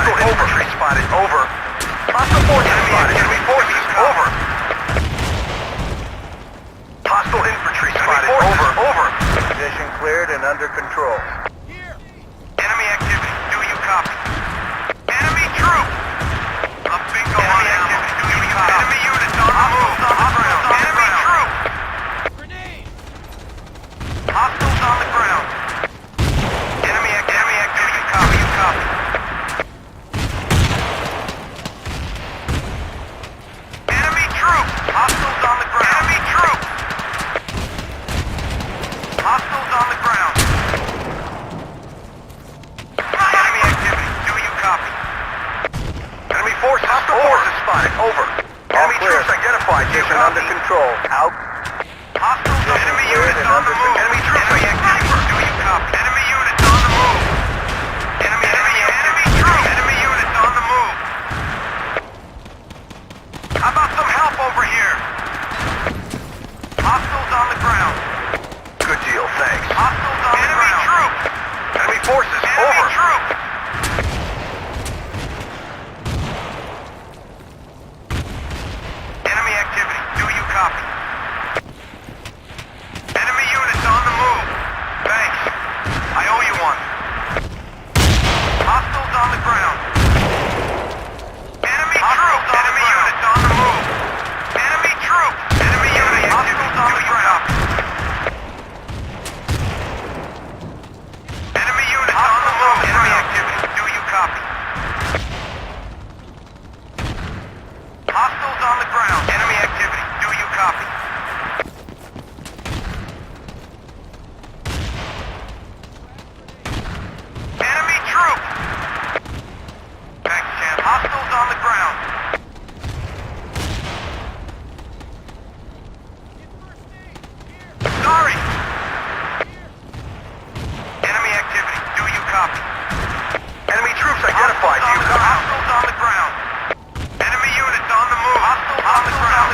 Hostile infantry spotted. Over. Hostile forces spotted. Enemy forces. Over. Hostile infantry spotted. Over. Over. Position cleared and under control. Enemy activity. Do you copy? Enemy troops. A bingo on activity. Do you copy? Enemy units on the move. On the ground. Enemy troops. Grenade. Hostiles on the ground. Enemy activity. Copy. You copy. Enemy troops. Hostiles on the ground. Enemy troops. Hostiles on the ground. Enemy activity. Do you copy? Enemy forces. Hostile forces spotted. Over. Enemy troops identified. Position under control. Out. Hostiles. Enemy units on the move. Enemy troops. Enemy activity. Do you copy? Enemy units on the move. Enemy troops. Enemy units on the move. How about some help over here? Hostiles on the ground. Good deal, thanks. Hostiles on the ground. Enemy troops. Enemy forces. Over. Troops. Enemy activity. Do you copy? Enemy units on the move. Thanks. I owe you one. Hostiles on the ground. Enemy troops. Enemy units on the move. Enemy troops. Enemy units. Hostiles on the ground. Enemy units on the move. Enemy activity. Do you copy? Hostiles on the ground. Enemy activity. Do you copy? Enemy troops. Thanks, champ. Hostiles on the ground. Sorry. Enemy activity. Do you copy? Enemy troops identified. Do you copy? Hostiles on the ground. Enemy units on the move. Hostiles on the ground.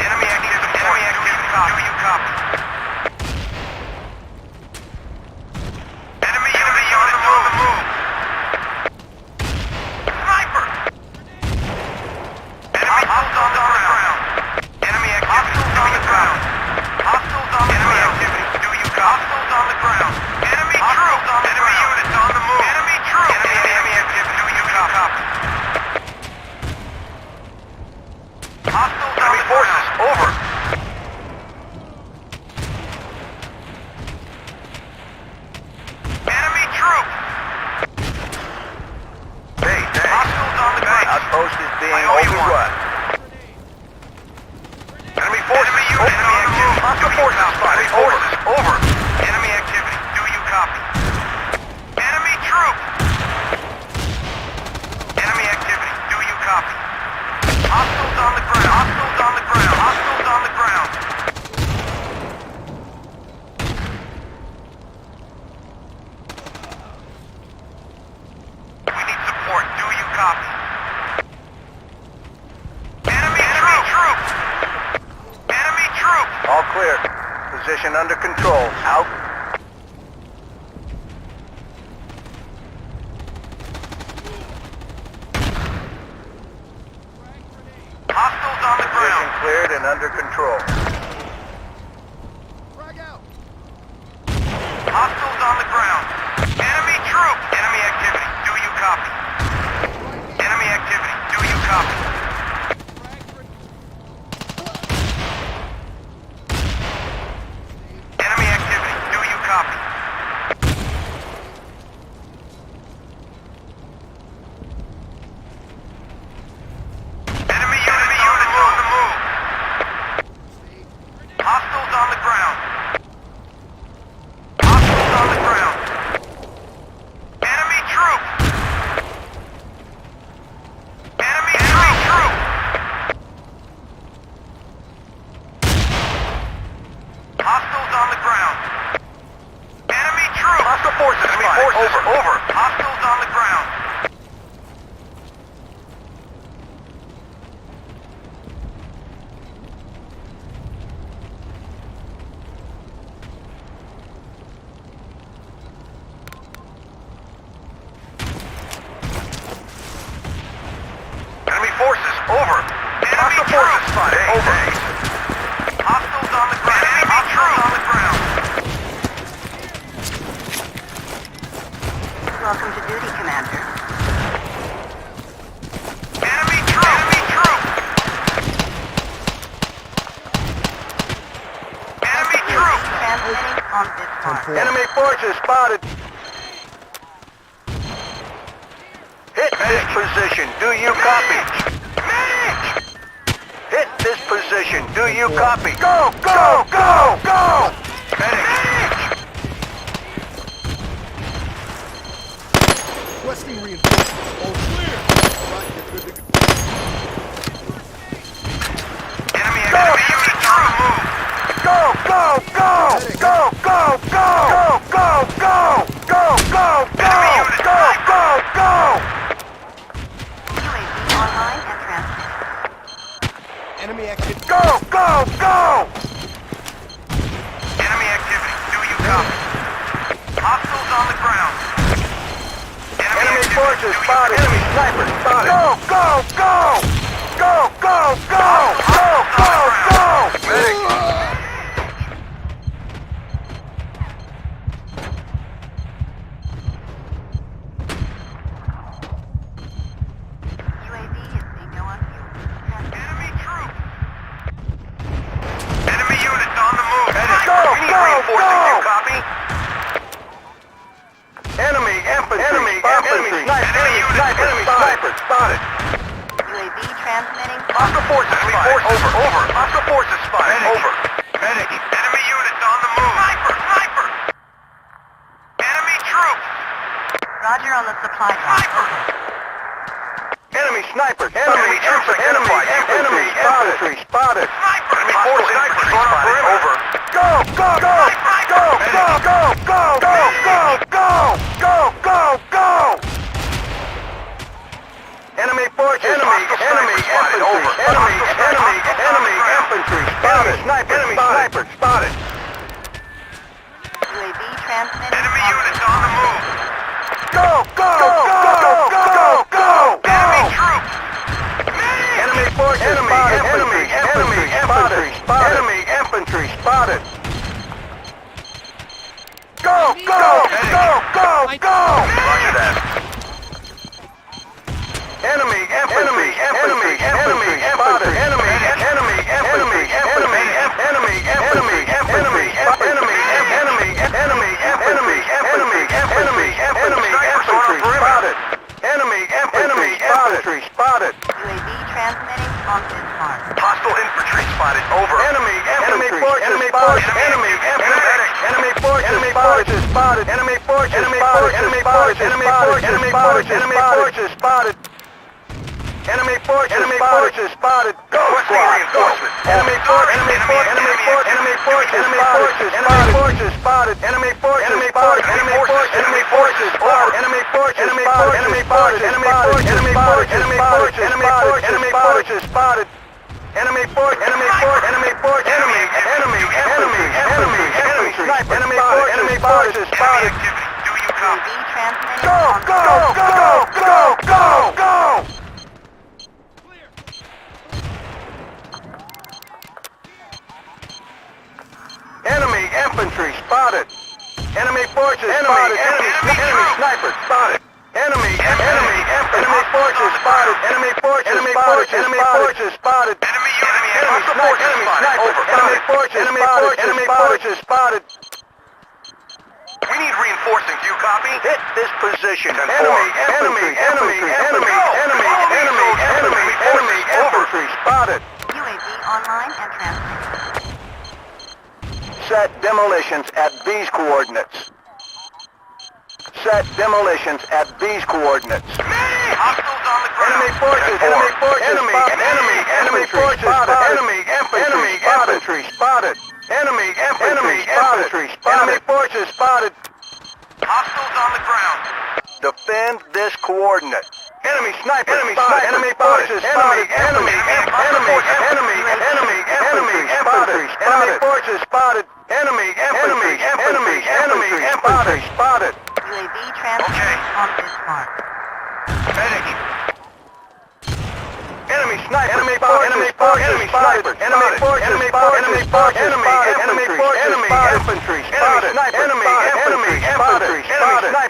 Enemy activity. Enemy activity. Do you copy? Enemy units on the move. Sniper. Enemy hostiles on the ground. Enemy activity. Do you copy? Hostiles on the ground. Enemy activity. Do you copy? Hostiles on the ground. Enemy troops on the ground. Enemy units on the move. Enemy troops. Enemy activity. Do you copy? Hostiles on the forces. Over. Enemy troops. Hey, hostiles on the ground. Outpost is being overrun. Enemy forces. Enemy units on the move. Hostile forces spotted. Forces. Over. Enemy activity. Do you copy? Enemy troops. Enemy activity. Do you copy? Hostiles on the ground. Hostiles on the ground. Hostiles on the ground. We need support. Do you copy? Enemy troops. Enemy troops. All clear. Position under control. Out. Hostiles on the ground. Position cleared and under control. Frag out. Hostiles on the ground. Enemy troops. Enemy activity. Do you copy? Enemy activity. Do you copy? Enemy activity. Do you copy? Enemy units on the move. transmitting on this mark. Enemy forces spotted. Hit this position. Do you copy? Hit this position. Do you copy? Go, go, go, go! Requesting reinforcements. All clear. Right, get good to go. Enemy unit on the move. Go, go, go! Go, go, go! Go, go, go! Go, go, go! Go, go, go! UAV online and transmitting. Enemy activity. Go, go, go! Enemy activity. Do you copy? Hostiles on the ground. Enemy forces spotted. Enemy sniper spotted. Go, go, go! Go, go, go! Go, go, go! Medic. UAV is being no on fuel. Enemy troops. Enemy units on the move. Go, go, go! You copy? Enemy infantry. Enemy sniper. Enemy sniper spotted. UAV transmitting. Hostile forces spotted. Over. Hostile forces spotted. Over. Medic. Enemy units on the move. Sniper. Enemy troops. Roger on the supply drop. Over. Enemy sniper. Enemy troops identified. Enemy infantry spotted. Sniper. Enemy forces spotted. Over. Go, go, go! Go, go, go, go, go, go, go, go, go! Enemy forces. Enemy infantry. Over. Enemy infantry spotted. Enemy sniper spotted. UAV transmitting. Enemy on units this on the mark. move. Go, go, go, go, go! Enemy troops. Enemy forces spotted. Enemy infantry spotted. Enemy infantry spotted. Go, go, go, go, go! Roger that. Enemy infantry spotted. Enemy infantry spotted. UAV transmitting on this mark. Hostile infantry spotted. Over. Enemy forces spotted. Enemy forces spotted. Enemy forces spotted. Enemy forces spotted. Enemy forces spotted. Enemy forces spotted. Go squad. Enemy forces spotted. Enemy forces spotted. Enemy forces spotted. Enemy forces spotted. Enemy forces spotted. Enemy forces spotted. Enemy forces spotted. Enemy forces spotted. Do you UAV transmitting Go, on go, go, go, go, go! Enemy infantry spotted. Enemy forces spotted. Enemy sniper spotted. Enemy forces spotted. Enemy forces spotted. Enemy forces spotted. Enemy sniper. Over. Enemy forces spotted. Enemy forces spotted. We need reinforcing. Do you copy? Hit this position. Enemy infantry spotted. UAV online and transmitting. Set demolitions at these coordinates. Set demolitions at these coordinates. Hostiles on the ground. Enemy forces spotted. Enemy forces spotted. Enemy infantry spotted. Enemy infantry spotted. Enemy forces spotted. Hostiles on the ground. Defend this coordinate. Enemy sniper. Enemy forces spotted. Enemy infantry spotted. Enemy infantry spotted. UAV transmitting on this mark. Medic. Enemy sniper. Enemy sniper. Enemy forces. Enemy infantry spotted. Enemy infantry spotted.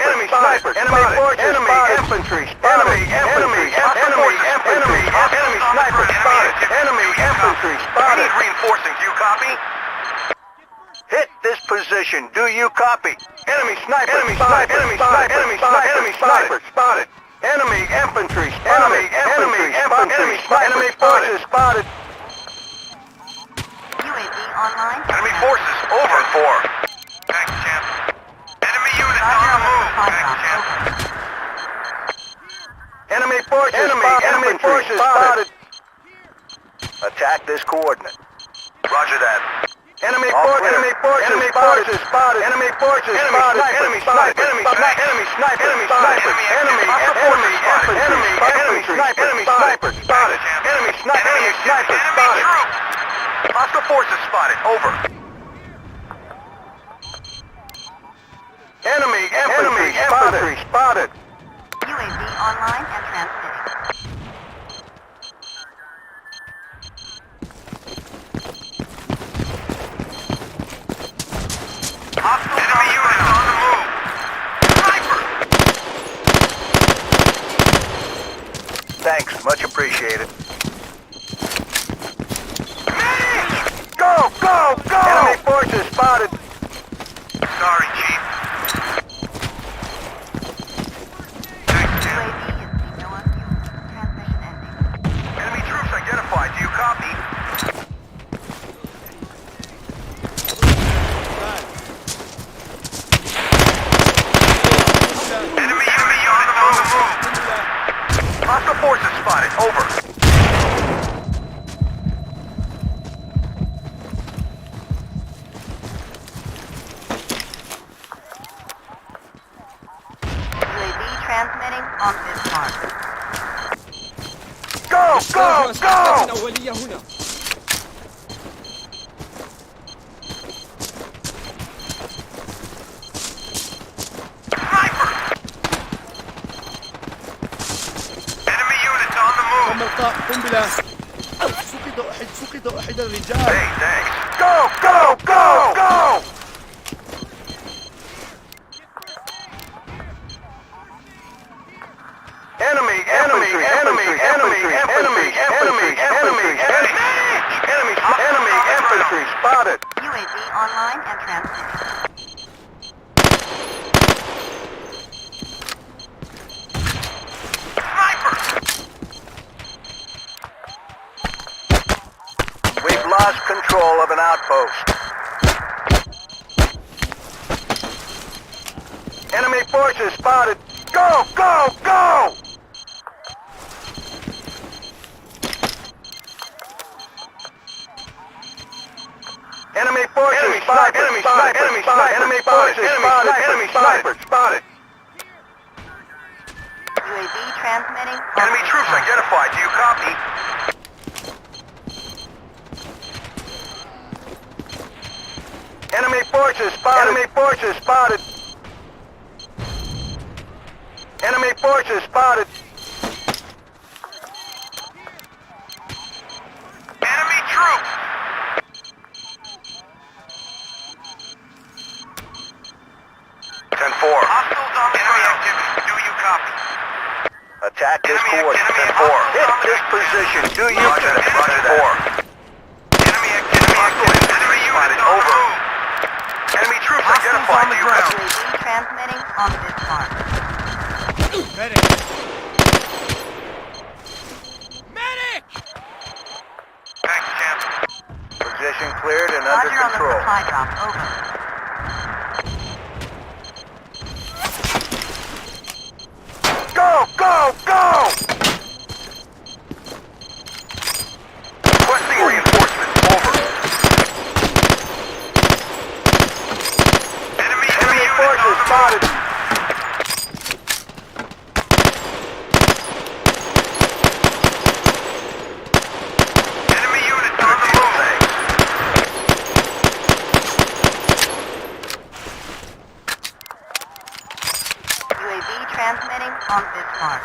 Enemy sniper. Enemy forces. Infantry spotted. Enemy sniper spotted. Enemy infantry spotted. We need reinforcing. Do you copy? Hit this position. Do you copy? Enemy sniper. Enemy sniper. Enemy sniper. Enemy sniper. Enemy sniper. Spotted. Enemy infantry. Enemy infantry. Enemy forces spotted. UAV online. Enemy forces over 4. Thanks, champ. Enemy units on the move. Thanks, champ. Enemy forces. Enemy forces spotted. Attack this coordinate. Roger that. Enemy forces. Enemy forces spotted. Enemy forces spotted. Enemy sniper. Enemy sniper. Enemy sniper. Enemy sniper. Enemy infantry. Enemy sniper spotted. Enemy sniper. Enemy sniper spotted. Hostile forces spotted. Over. Enemy infantry spotted. UAV online and transmitting. Hostile enemy units on the move. Sniper! Thanks, much appreciated. Medic! Go, go, go! Enemy forces spotted. Sorry, Chief. Thanks, Tim. UAV is no on fuel. Transmission ending. Enemy troops identified. Do you copy? Enemy units on the move. Hostile forces spotted. Over. UAV transmitting on this mark. Go, go, go! الأولية هنا. Sniper! Enemy units on the move. تم إلقاء قنبلة. سقط أحد الرجال. Hey, thanks. Go, go, go, go! Enemy infantry spotted. UAV online and transmitting. Sniper! We've lost control of an outpost. Enemy forces spotted. Go, go, go! Enemy forces spotted. Enemy sniper. Enemy sniper. Enemy forces spotted. Enemy sniper spotted. UAV transmitting. Enemy troops identified. Do you copy? Enemy forces spotted. Enemy forces spotted. Enemy forces spotted. Enemy troops! 10-4. Hostiles on the enemy activity. Do you copy? Attack this coordinate. 10-4. Hit this position. Do you Roger that. Enemy activity. Enemy unit over. Enemy troops identified. Do you copy? UAV transmitting on this mark. Medic. Medic. Thanks, champ. Position cleared and under Roger on the control. supply drop. Over. Go, go, go! Requesting reinforcements. Over. Enemy forces spotted. Enemy units on the move. UAV transmitting on this mark.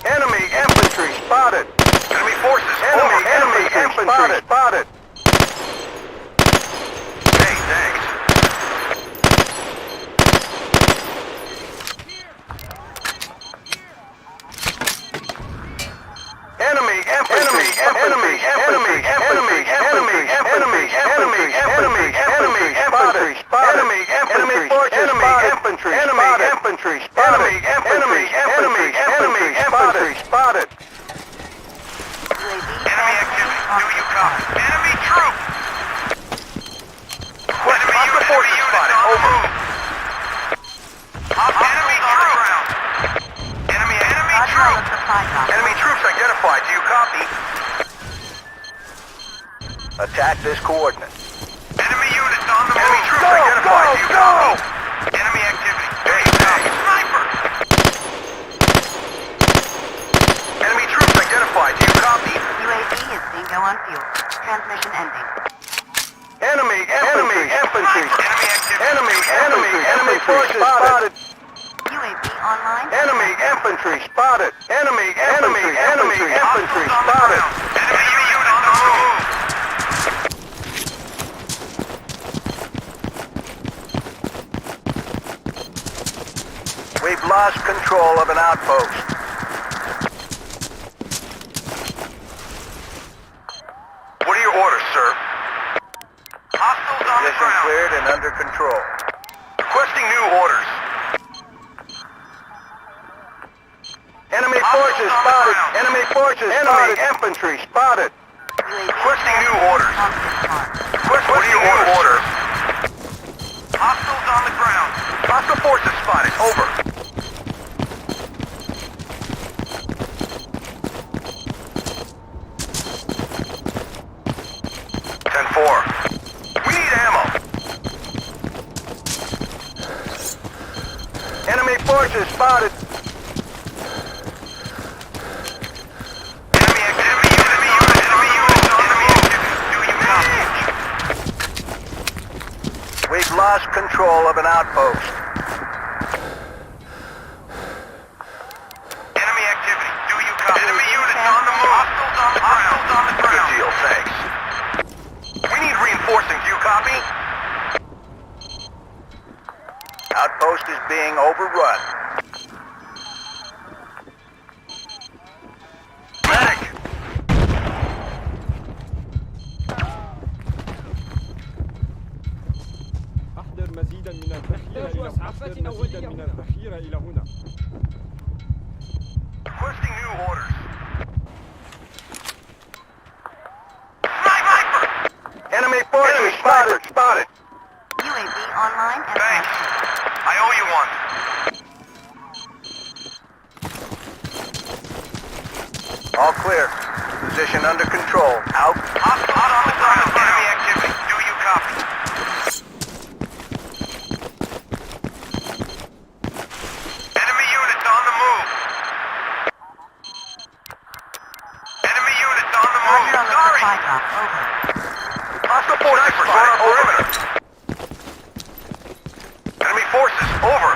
Enemy infantry spotted. Enemy forces. Enemy infantry spotted. Hey, thanks. Enemy infantry Attack this coordinate. Enemy units on the move. Enemy troops identified. Do you copy? Enemy activity. There you go. Sniper! Enemy troops identified. Do you copy? UAV is bingo on fuel. Transmission ending. Enemy infantry. Enemy forces spotted. UAV online. Enemy infantry spotted. Enemy infantry spotted. Enemy unit on the move. We've lost control of an outpost. What are your orders, sir? Hostiles on the ground. Cleared and under control. Requesting new orders. Enemy forces spotted. Enemy forces spotted. Infantry spotted. Requesting new orders. What are your orders? Hostiles on the ground. Hostile forces spotted. Over. We need ammo. Enemy forces spotted. Enemy activity. Do you copy? We've lost control of an outpost. Enemy activity. Do you copy? Enemy units on the move. Hostiles on the ground. Good deal, thanks. We need reinforcing. Do you copy? Outpost is being overrun. Medic! أحضر مزيدا من الذخيرة إلى هنا. Requesting new orders. Sniper! Enemy forces spotted. UAV online and Thanks. I owe you one. All clear. Position under control. Out. Hostile on the ground. Enemy activity. Do you copy? Enemy units on the move. Enemy units on the move. Roger on the Sorry. supply drop. Over. Hostile forces on our perimeter. Enemy forces over.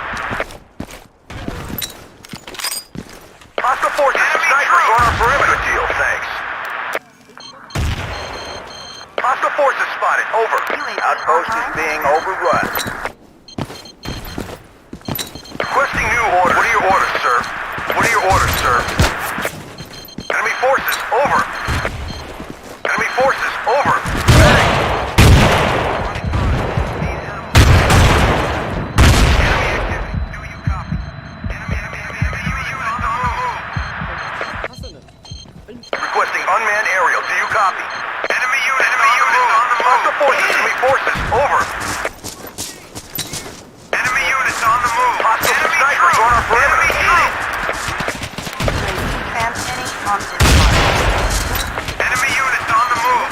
Hostile forces. Snipers on our perimeter. Deal, thanks. Hostile forces spotted. Over. Outpost is being overrun. Requesting new orders. What are your orders, sir? What are your orders, sir? Enemy forces over. Enemy forces over. Medic. Enemy activity. Do you copy? Enemy unit on the move. Requesting unmanned aerial. Do you copy? Enemy unit on the move. Hostile forces. Enemy forces over. Enemy units on the move. Hostile snipers on our perimeter. Transmitting on this one. Enemy units on the move.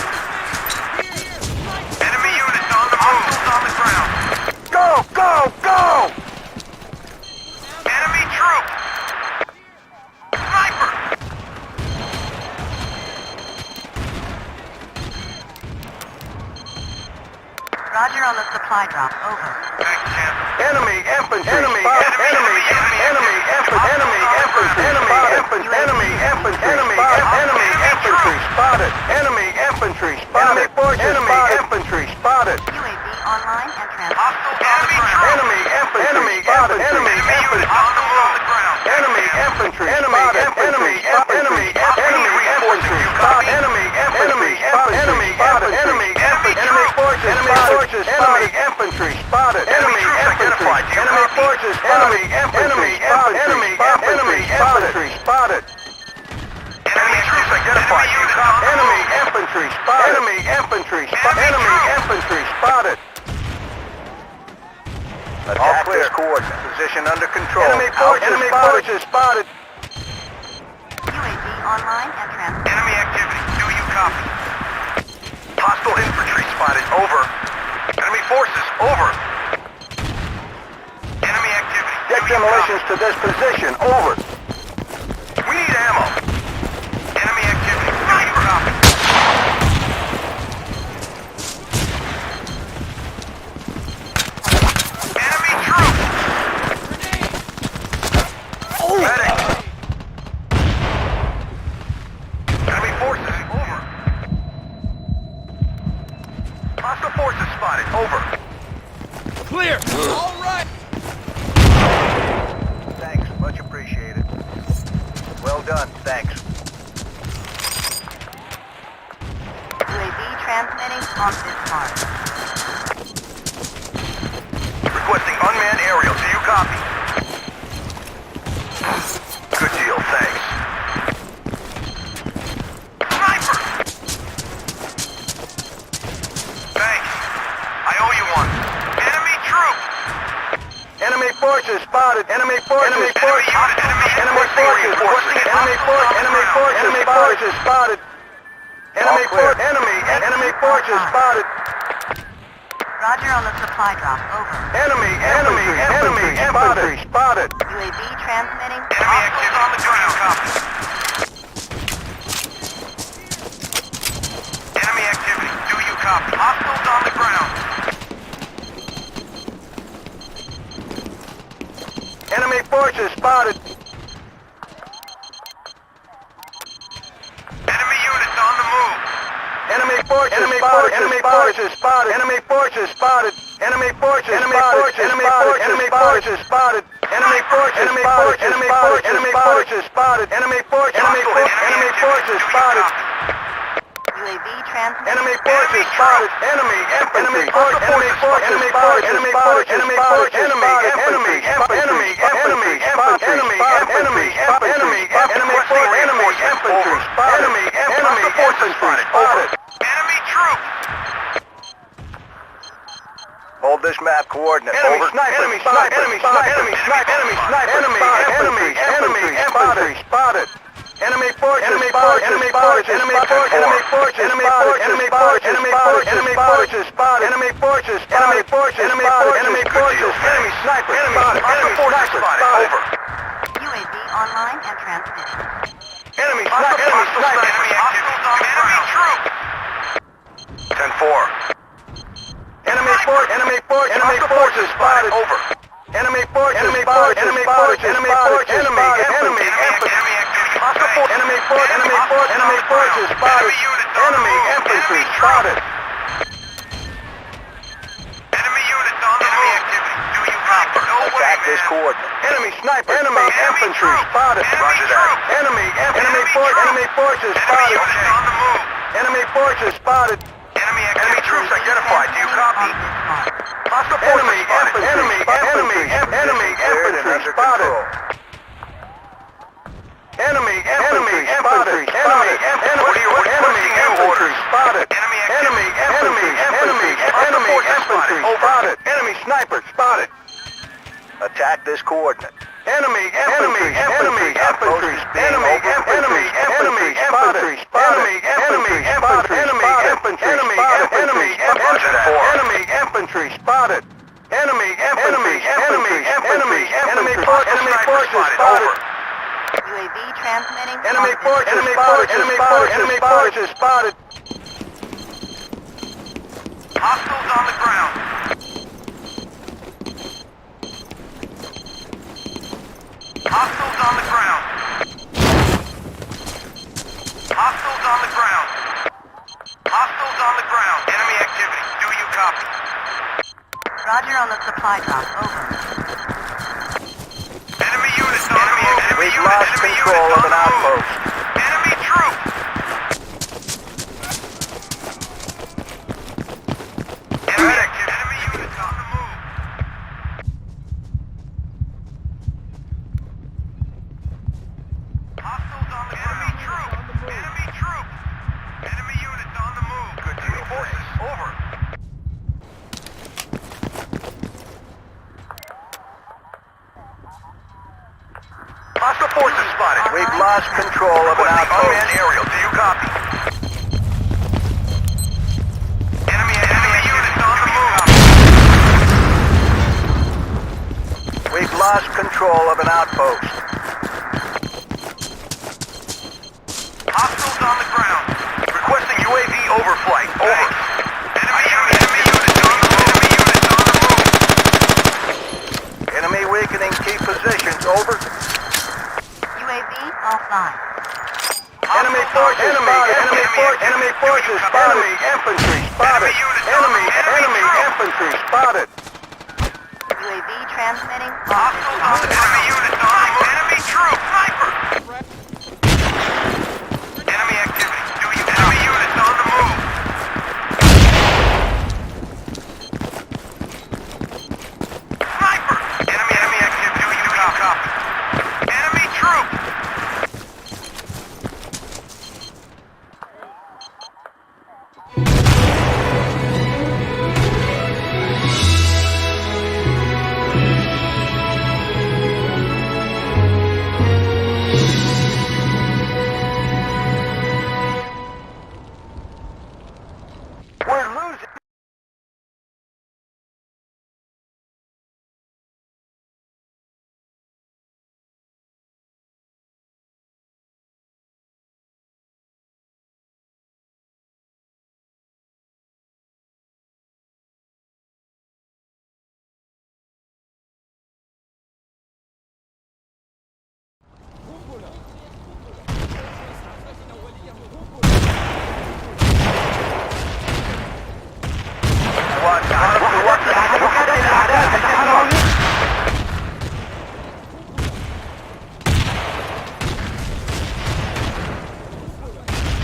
Enemy units on the move. Hostiles on the ground. Go! Enemy troop. Sniper. Roger on the supply drop. Over. Enemy infantry. Enemy infantry. Spotted. Enemy infantry spotted. Enemy forces. Enemy infantry spotted. UAV online and transmitting. Enemy infantry. Enemy infantry. Enemy infantry on the ground. Enemy infantry. Enemy infantry. Enemy infantry spotted. Enemy infantry. Enemy infantry. Enemy forces. Enemy forces. Enemy infantry spotted. Enemy infantry. Enemy forces. Enemy infantry. Enemy infantry spotted. Enemy troops identified. Enemy infantry spotted. Enemy infantry spotted. Enemy infantry spotted. Attack this coordinate. Position under control. Enemy forces spotted. UAV online and transmitting. Enemy activity. Do you copy? Hostile Over. Enemy activity. Get demolitions to this position. Over. We need ammo. Enemy activity. Do you copy? Enemy troops. Medic. Enemy forces. Over. Hostile forces spotted. Over. Clear! All right! Thanks. Much appreciated. Well done. Thanks. UAV transmitting on this mark. Requesting unmanned aerial. Do you copy? Good deal. Thanks. Sniper! Thanks. I owe you one. Enemy troops! Enemy forces spotted. Enemy forces. Enemy forces. Enemy forces. Enemy forces. Enemy forces spotted. Enemy forces. Enemy forces spotted. Roger on the supply drop. Over. Enemy spotted. UAV transmitting. Enemy activity on the ground. Copy. Enemy activity. Do you copy? Hostiles on the ground. Enemy forces spotted. Enemy units on the move. Enemy forces spotted. Enemy forces spotted. Enemy forces spotted. Enemy forces spotted. Enemy forces spotted. Enemy forces spotted. Enemy forces spotted. Enemy forces spotted. UAV transmitting. Enemy forces spotted. Enemy infantry. Enemy forces spotted. Enemy forces spotted. Enemy infantry. Enemy infantry. Enemy infantry spotted. Enemy forces spotted. Enemy troops. Hold this map coordinate. Enemy sniper. Enemy sniper. Enemy sniper. Enemy sniper. Enemy sniper. Enemy infantry spotted. Enemy forces. Enemy forces. Enemy forces. Enemy forces. Enemy forces. Enemy forces. Enemy forces. Enemy forces spotted. Enemy forces. Enemy forces. Enemy forces. Enemy forces. Enemy sniper. Enemy sniper spotted. Over. UAV online and transmitting. Enemy sniper. Enemy sniper. Enemy activity. Enemy troops. 10-4. Enemy force. Enemy force. Enemy forces spotted. Over. Enemy forces. Enemy forces. Enemy forces. Enemy forces. Enemy infantry. Hostile force. Enemy force. Enemy force. Enemy forces spotted. Enemy infantry spotted. Enemy units on the move. Do you copy? Attack this coordinate. Enemy sniper. Enemy infantry spotted. Roger that. Enemy force. Enemy forces spotted. Enemy forces spotted. Enemy troops identified. Do you copy? Hostile forces spotted. Enemy infantry spotted. Enemy infantry spotted. Enemy infantry spotted. Enemy infantry spotted. Enemy sniper spotted. Attack this coordinate. Enemy infantry spotted. Enemy infantry spotted. Enemy forces spotted. UAV transmitting. Enemy forces spotted. Enemy forces spotted. Hostiles on the ground. Hostiles on the ground. Hostiles on the ground. Hostiles on the ground. Enemy activity. Do you copy? Roger on the supply drop. Over. Enemy units on the move. We've lost control of an outpost. Enemy troops. Enemy units on the move. Hostiles on the enemy troops. Enemy troops. Enemy units on the move. Good deal. Forces. Over. Hostile forces spotted. We've lost control of an outpost. Unmanned aerial. Do you copy? Enemy units on the move. outpost. Hostiles on the ground. Requesting UAV overflight. Over. Enemy units on the move. Enemy weakening key positions. Over. UAV offline. Enemy forces spotted. Enemy forces spotted. Enemy infantry spotted. Enemy infantry spotted. UAV transmitting. Hostiles on the enemy units on the move. Enemy troop. Sniper. Enemy activity. Do you enemy units on the move? Sniper. Enemy activity. Do you copy? Enemy troop. We're losing.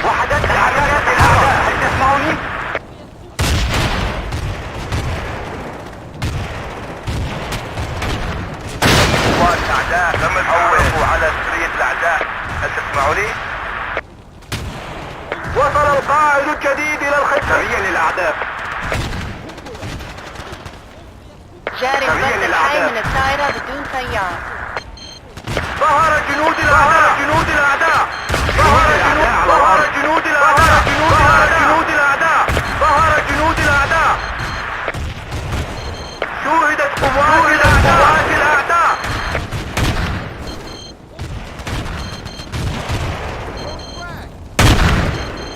وحدات العراقات الأعداء هل تسمعوني؟ قوات الأعداء تم التعرف على سرية الأعداء هل تسمعوني؟ وصل القائد الجديد إلى الخطة سريا للأعداء جاري البث الحي من الطائرة بدون طيار. ظهر جنود الأعداء ظهر جنود الأعداء شوهدت قوات الأعداء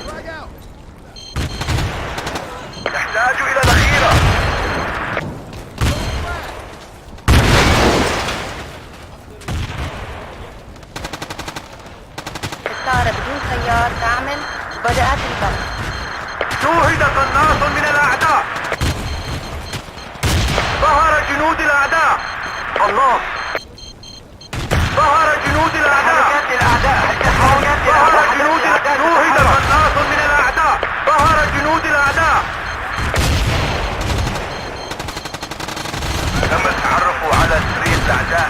Frag out. نحتاج إلى ذخيرة الطائرة بدون طيار تعمل وبدأت البث. شوهد قناص من الأعداء ظهر جنود الأعداء قناص ظهر جنود الأعداء ظهر جنود شوهد قناص من الأعداء ظهر جنود الأعداء تم التعرف على سرية الأعداء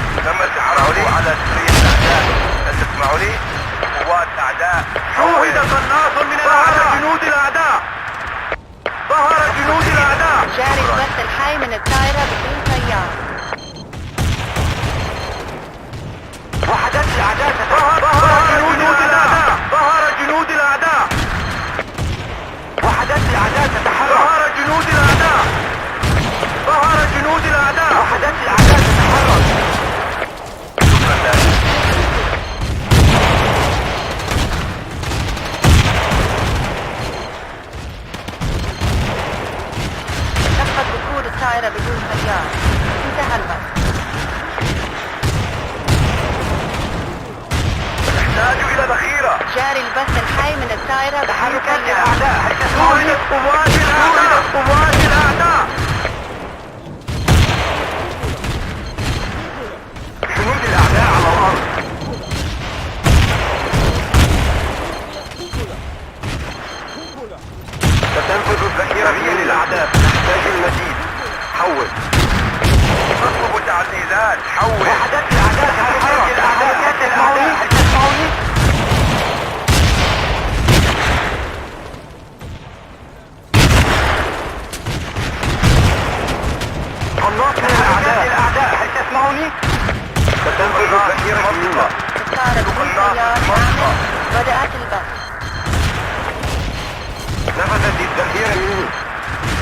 هل تسمعوني؟ قوات أعداء شوهد قناص من الأعداء جنود الأعداء ظهر جنود الأعداء جاري البث الحي من الطائرة بدون طيار. وحدات الأعداء ظهر جنود الأعداء وحدات الأعداء تتحرك ظهر جنود الأعداء وحدات الأعداء تتحرك شكرا لك سقط وقود الطائرة بدون طيار. انتهى البث. نحتاج إلى ذخيرة جاري البث الحي من الطائرة بدون تحركات طيار. الأعداء شوهدت قوات الأعداء جنود الأعداء على الأرض ستنفذ الذخيرة للأعداء نحتاج المزيد حول نطلب تعزيزات حول وحدات الأعداء هل تسمعوني؟ قناص من الأعداء هل تسمعوني؟ ستنفذ الذخيرة للأعداء الطائرة بدون طيار تعمل وبدأت البث. نفذت الذخيرة مني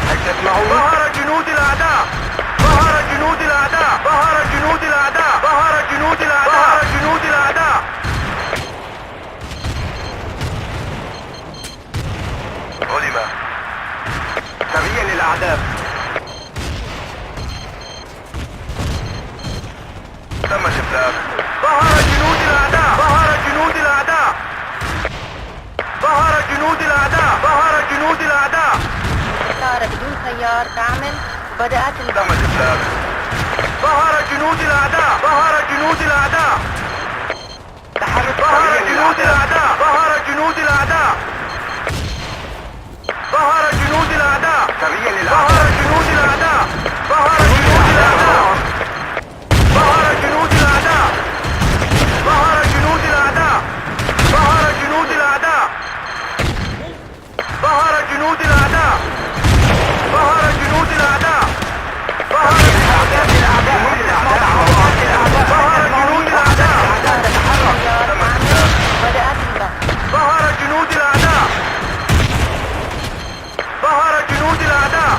هل تسمعوني؟ ظهر جنود الأعداء جنود الأعداء. ظهر جنود الأعداء. علم. سريا للأعداء. تم الإبلاغ. ظهر جنود الأعداء. ظهر جنود الأعداء. ظهر جنود الأعداء. ظهر جنود الأعداء. سيارة بدون سيار تعمل وبدأت تم البحث. الإبلاغ. ظهر جنود الأعداء. ظهر جنود الأعداء. تحرك. ظهر جنود الأعداء. ظهر جنود الأعداء. ظهر جنود الأعداء. سريا للأعداء. ظهر جنود الأعداء. ظهر جنود الأعداء. ظهر جنود الأعداء. ظهر جنود الأعداء. ظهر جنود الأعداء. ظهر جنود الأعداء. ظهر جنود الأعداء. ظهر جنود الأعداء. ظهر جنود الأعداء. بدأت البحث. ظهر جنود الأعداء. ظهر جنود الأعداء.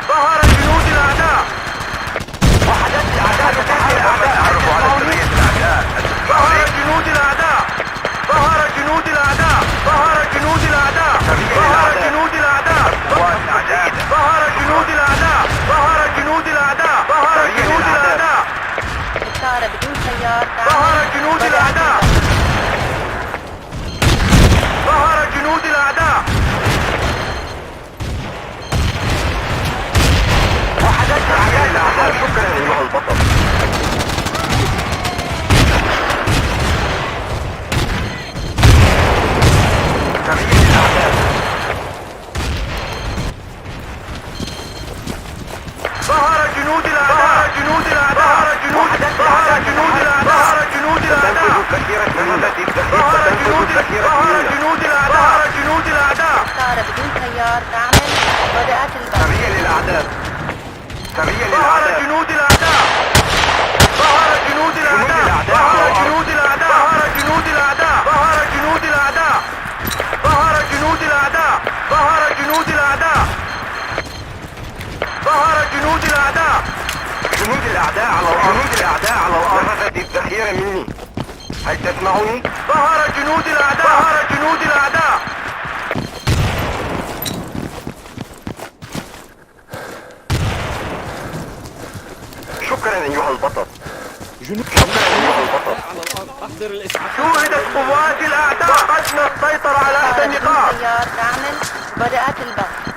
ظهر جنود الأعداء. وحدات الأعداء تتحرك. تعرف على سرية الأعداء. ظهر جنود الأعداء. ظهر جنود الأعداء. ظهر جنود الأعداء. ظهر جنود الأعداء. ظهر جنود الأعداء. ظهر جنود الأعداء. ظهر جنود الأعداء. سيارة بدون سيار تعمل. ظهر جنود الأعداء. ظهر جنود الأعداء. وحدات الأعداء. شكرا أيها البطل. سريع الأعداء. ظهر جنود الأعداء. ظهر جنود الأعداء. ظهر جنود الأعداء. ظهر جنود الأعداء. ظهر جنود الأعداء. ظهر جنود الأعداء. ظهر جنود الأعداء. سيارة بدون سيار تعمل وبدأت البحث. سريع للأعداء. سريع للأعداء. ظهر جنود الأعداء. ظهر جنود الأعداء. ظهر جنود الأعداء. ظهر جنود الأعداء. ظهر جنود الأعداء. ظهر جنود الأعداء. ظهر جنود الأعداء. ظهر جنود الأعداء. جنود الأعداء على الأرض. جنود الأعداء على الأرض. نفذت الذخيرة مني. هل تسمعني؟ ظهر جنود الأعداء. ظهر جنود الأعداء. شكرا أيها البطل. شكرا أيها البطل. على الأرض. أحضر الإسعاف. شوهدت قوات الأعداء. فقدنا السيطرة على أحد سيارة بدون النقاط. سيار تعمل وبدأت البحث.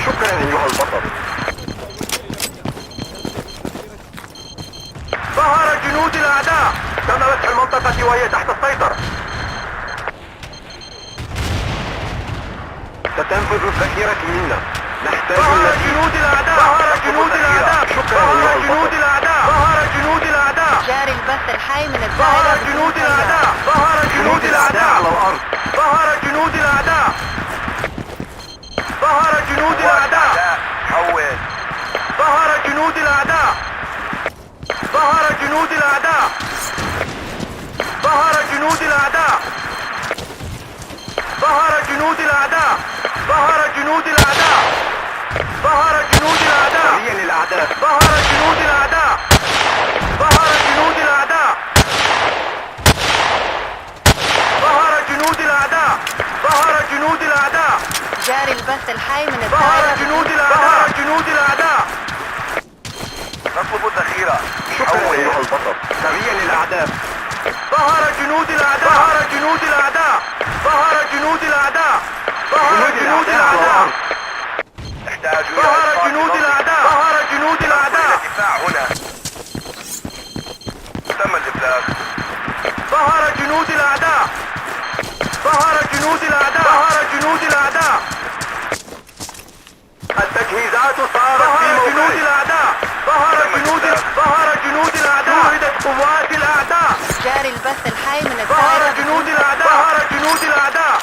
شكرا أيها البطل. ظهر جنود الأعداء. تم فتح المنطقة وهي تحت السيطرة. ستنفذ الذخيرة منا. نحتاج ظهر جنود الأعداء. ظهر جنود الأعداء. شكرا أيها البطل. جنود الأعداء. ظهر جنود الأعداء. جاري البث الحي من ظهر الدائرة جنود بدون سيار. الأعداء. ظهر جنود الأعداء على الأرض. ظهر جنود الأعداء. ظهر جنود الأعداء. حول. ظهر جنود الأعداء. ظهر جنود الأعداء. ظهر جنود الأعداء. ظهر جنود الأعداء. ظهر جنود الأعداء. ظهر جنود الأعداء. هي للأعداء. ظهر جنود الأعداء. ظهر جنود الأعداء. ظهر جنود الأعداء. ظهر جنود الأعداء. جاري البث الحي من ظهر الدائرة جنود بدون الأعداء. سيار. ظهر جنود الأعداء. نطلب الذخيرة. شكرا أيها البطل. سريع للأعداء. ظهر جنود الأعداء. ظهر جنود الأعداء. ظهر جنود الأعداء. ظهر جنود الأعداء. نحتاج إلى ظهر جنود الأعداء. ظهر جنود الأعداء. الدفاع هنا. تم الإبلاغ. ظهر جنود الأعداء. ظهر جنود الأعداء. ظهر جنود الأعداء. التجهيزات صارت في جنود الأعداء. ظهر جنود الأعداء. شوهدت قوات الأعداء. جاري البث الحي من ظهر الدائرة جنود بدون الأعداء. ظهر جنود الأعداء.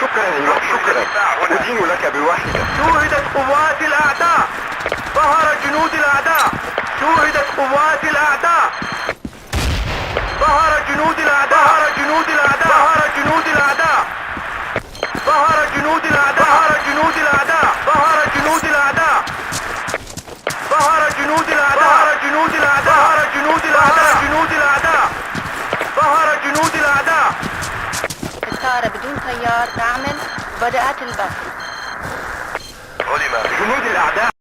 شكرا أيها، شكرا. أدين لك بواحدة. شوهدت قوات الأعداء. ظهر جنود الأعداء. شوهدت قوات الأعداء. ظهر جنود الأعداء. ظهر جنود الأعداء. ظهر جنود الأعداء. ظهر جنود الأعداء. ظهر جنود الأعداء. ظهر جنود الأعداء. ظهر جنود الأعداء. ظهر جنود الأعداء. ظهر جنود الأعداء. جنود الأعداء. ظهر جنود الأعداء. الطائرة بدون طيار تعمل وبدأت البث. علم جنود الأعداء.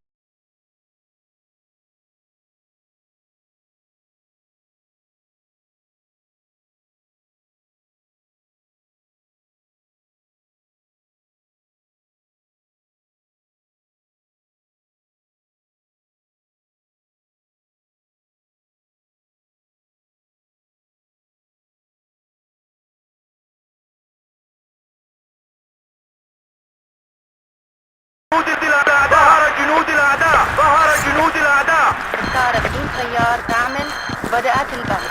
ظهر جنود الأعداء. ظهر جنود الأعداء. الطائرة بدون طيار تعمل وبدأت البث.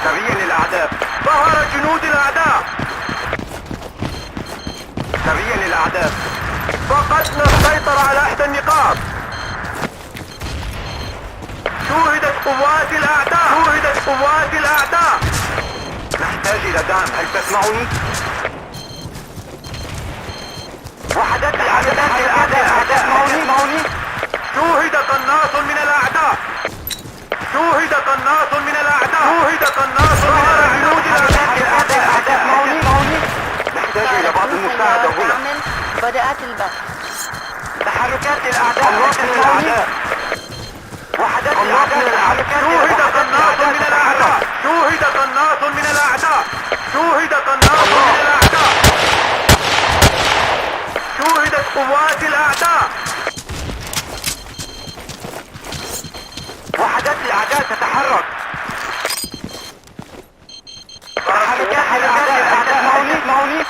سريع للأعداء. ظهر جنود الأعداء. سريع للأعداء. فقدنا السيطرة على إحدى النقاط. شوهدت قوات الأعداء. شوهدت قوات الأعداء. نحتاج إلى دعم، هل تسمعني؟ وحدات الأعداء تسمعني؟ شوهد قناص من الأعداء. شوهد قناص من الأعداء. شوهد قناص من جنود الأعداء. تسمعني؟ نحتاج إلى بعض المساعدة هنا. بدأت البث. تحركات الأعداء. قناص من الأعداء. وحدات الأعداء. شوهد قناص من الأعداء. شوهد قناص من الأعداء. شوهد قناص من الأعداء. شوهدت قوات الأعداء. وحدات الأعداء تتحرك. تحركات الأعداء. تسمعني؟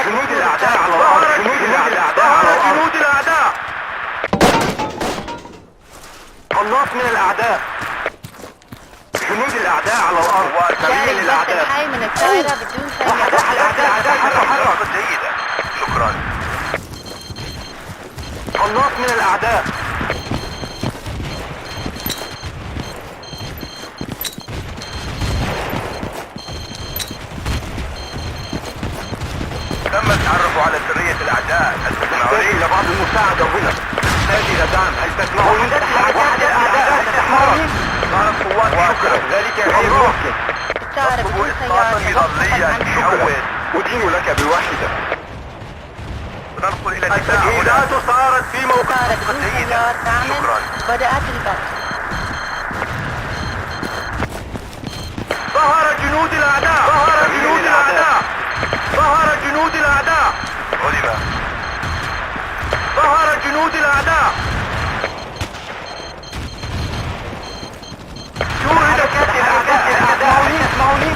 جنود الأعداء على الأرض. جنود الأعداء على الأرض. جنود الأعداء. قناص من الأعداء. جنود الأعداء على الأرض. جاري البث الحي من الطائرة بدون طيار. وحدات الأعداء تتحرك. جيدة. شكرا. قناص من الأعداء. تم التعرف على سرية الأعداء. نحتاج إلى بعض المساعدة هنا. نحتاج إلى دعم، هل تسمعون؟ وحدات الأعداء تتحرك. ظهرت قوات. شكرا، ذلك غير ممكن. الطائرة بدون طيار توقفت عن حول. أدين لك بواحدة. ننقل إلى التجهيزات صارت في موقع. الطائرة بدون طيار تعمل وبدأت البث. ظهر جنود الأعداء. ظهر جنود الأعداء. ظهر جنود الأعداء. علم. ظهر جنود الأعداء. شوهدت الأعداء. تسمعني؟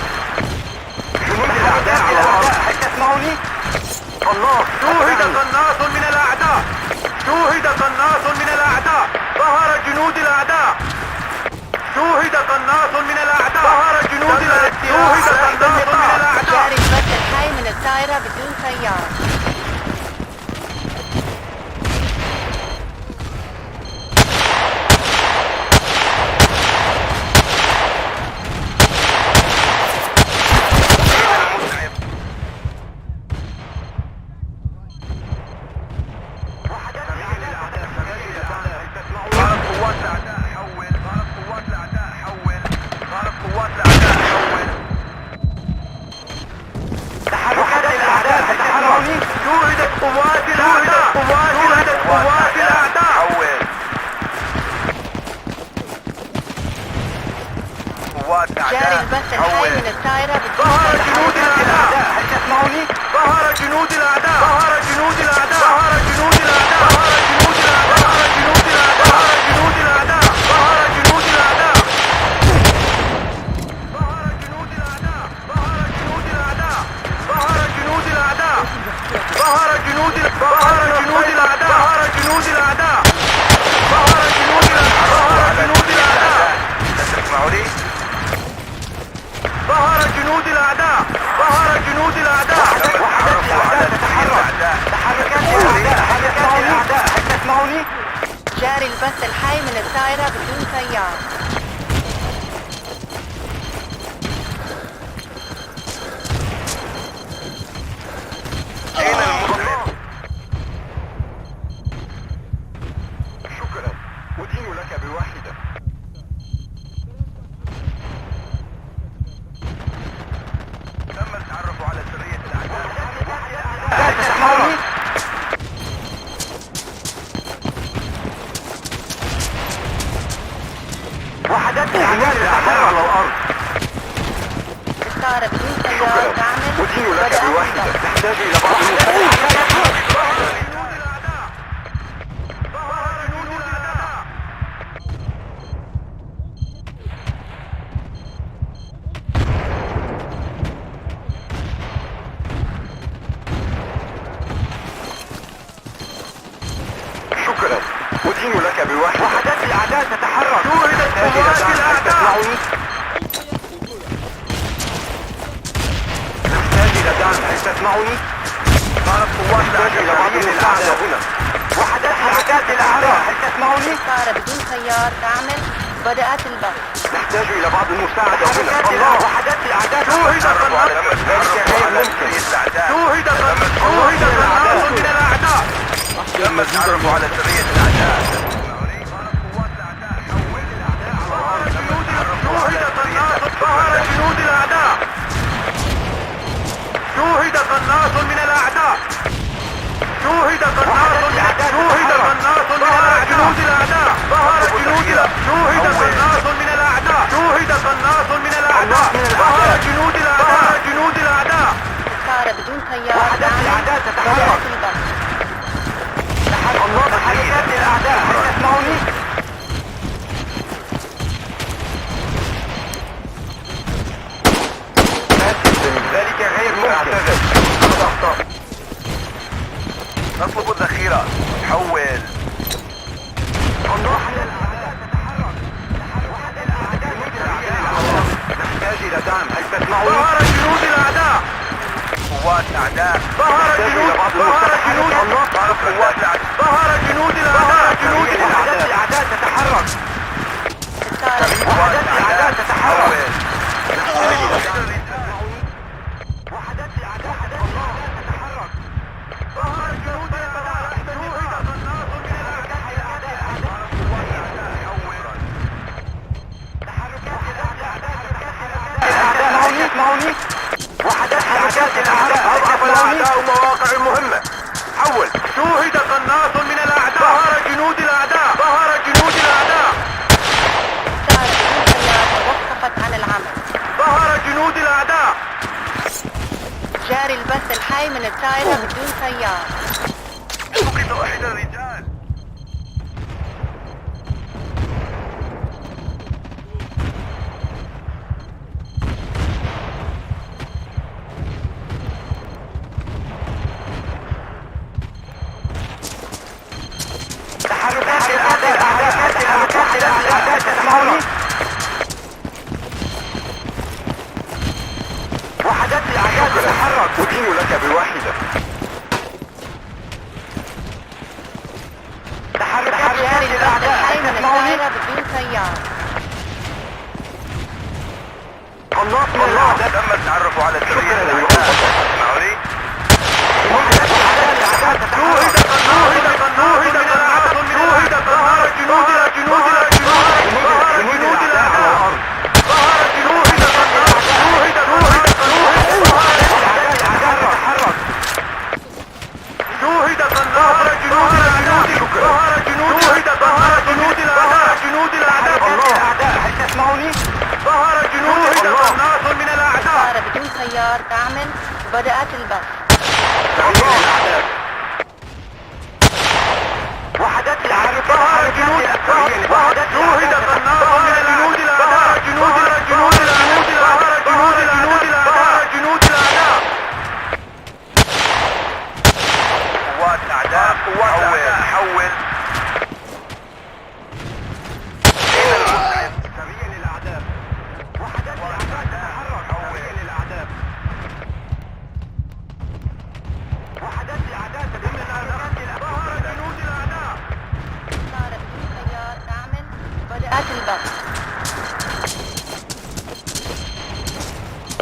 جنود الأعداء على الأرض. هل تسمعني؟ قناص. شوهد قناص من الأعداء. شوهد قناص من الأعداء. ظهر جنود الأعداء. شوهد قناص من الأعداء. ظهر جنود الأعداء. شوهد قناص من الأعداء. جاري البث الحي من الطائرة بدون طيار. تحركات الأعداء تتحرك. البث الحي من الطائرة بدون سيار. أين المضرب؟ شكرا، أدين لك بواحدة. تم التعرف على سرية الأعداء. وحدات الأعداء تتحرك على الأرض. الطائرة بدون سيار تعمل. أدين لك بواحدة. تحتاج إلى بعض المساعدة. شكرا، أدين لك بواحدة. وحدات الأعداء تتحرك. شوهدت الأعداء. نحتاج إلى دعم. هل تسمعني؟ صارت قوات الأعداء هنا. وحدات الأعداء تتحرك. هل تسمعني؟ الطائرة بدون سيار تعمل. بدأت البث. نحتاج إلى بعض المساعدة هنا. الله، وحدات الأعداء شوهدت الناس من الأعداء. تم التعرف على سرية الأعداء. ظهر جنود الأعداء. شوهد قناص من الأعداء. شوهد قناص من الأعداء. جنود الأعداء. ظهر جنود شوهد قناص من الأعداء. شوهد قناص من الأعداء. ظهر جنود الأعداء. جنود الأعداء. الطائرة بدون سيار وحدات الأعداء تتحرك. بدأت البث. الله، حركات الأعداء. هل تسمعني؟ ذلك غير ممكن. نطلب الذخيرة. حول. الله، الأعداء تتحرك. نحتاج إلى دعم. هل تسمعون؟ ظهر جنود الأعداء. قوات أعداء. ظهر جنود الأعداء. جنود الأعداء تتحرك. وحدات الأعداء تتحرك. وحدات الأعداء تتحرك. ظهر جنود الأعداء. اسمعوني. وحدات الأعداء أضعف الأعداء مواقع مهمة. حول. شوهد قناص من الأعداء. ظهر جنود الأعداء. الطائرة بدون سيار توقفت عن العمل. ظهر جنود الأعداء. جاري البث الحي من الطائرة بدون سيار. فقد أحد الرجال. تحركات الأعداء تسمعوني؟ وحدات الأعداء تتحرك. أدين لك بواحدة. جاري البث الحي من الطائرة بدون سيار. الله، تم التعرف على سرية الأعداء. تسمعوني؟ وحدات الأعداء تتحرك. الطائرة بدون سيار تعمل. بدأت البث. وحدات الأعداء. ظهر جنود الأعداء. شوهد قناص من الجنود الأعداء. جنود الأعداء. قوات الأعداء. حول. أين المسلم؟ سريع للأعداء. وحدات الأعداء تتحرك. سريع للأعداء. وحدات الأعداء تتحرك. ظهر جنود الأعداء. الطائرة بدون سيار منشآت البر.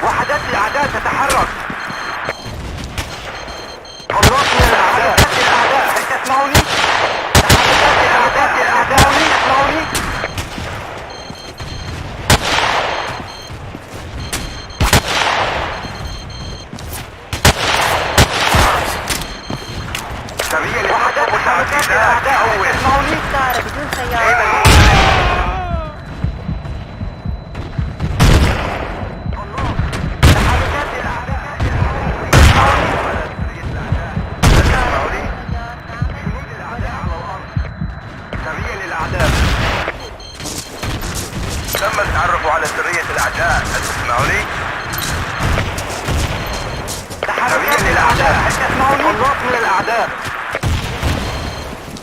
وحدات الأعداء تتحرك. خلاص من الأعداء. هل تسمعوني؟ تحركات الأعداء تسمعوني؟ سريع لوحدات محركات الأعداء. هل تسمعوني؟ سيارة بدون سيارة. تم التعرف على سرية الأعداء. هل تسمعوني؟ تحركات الأعداء. هل تسمعوني؟ خلاص من الأعداء.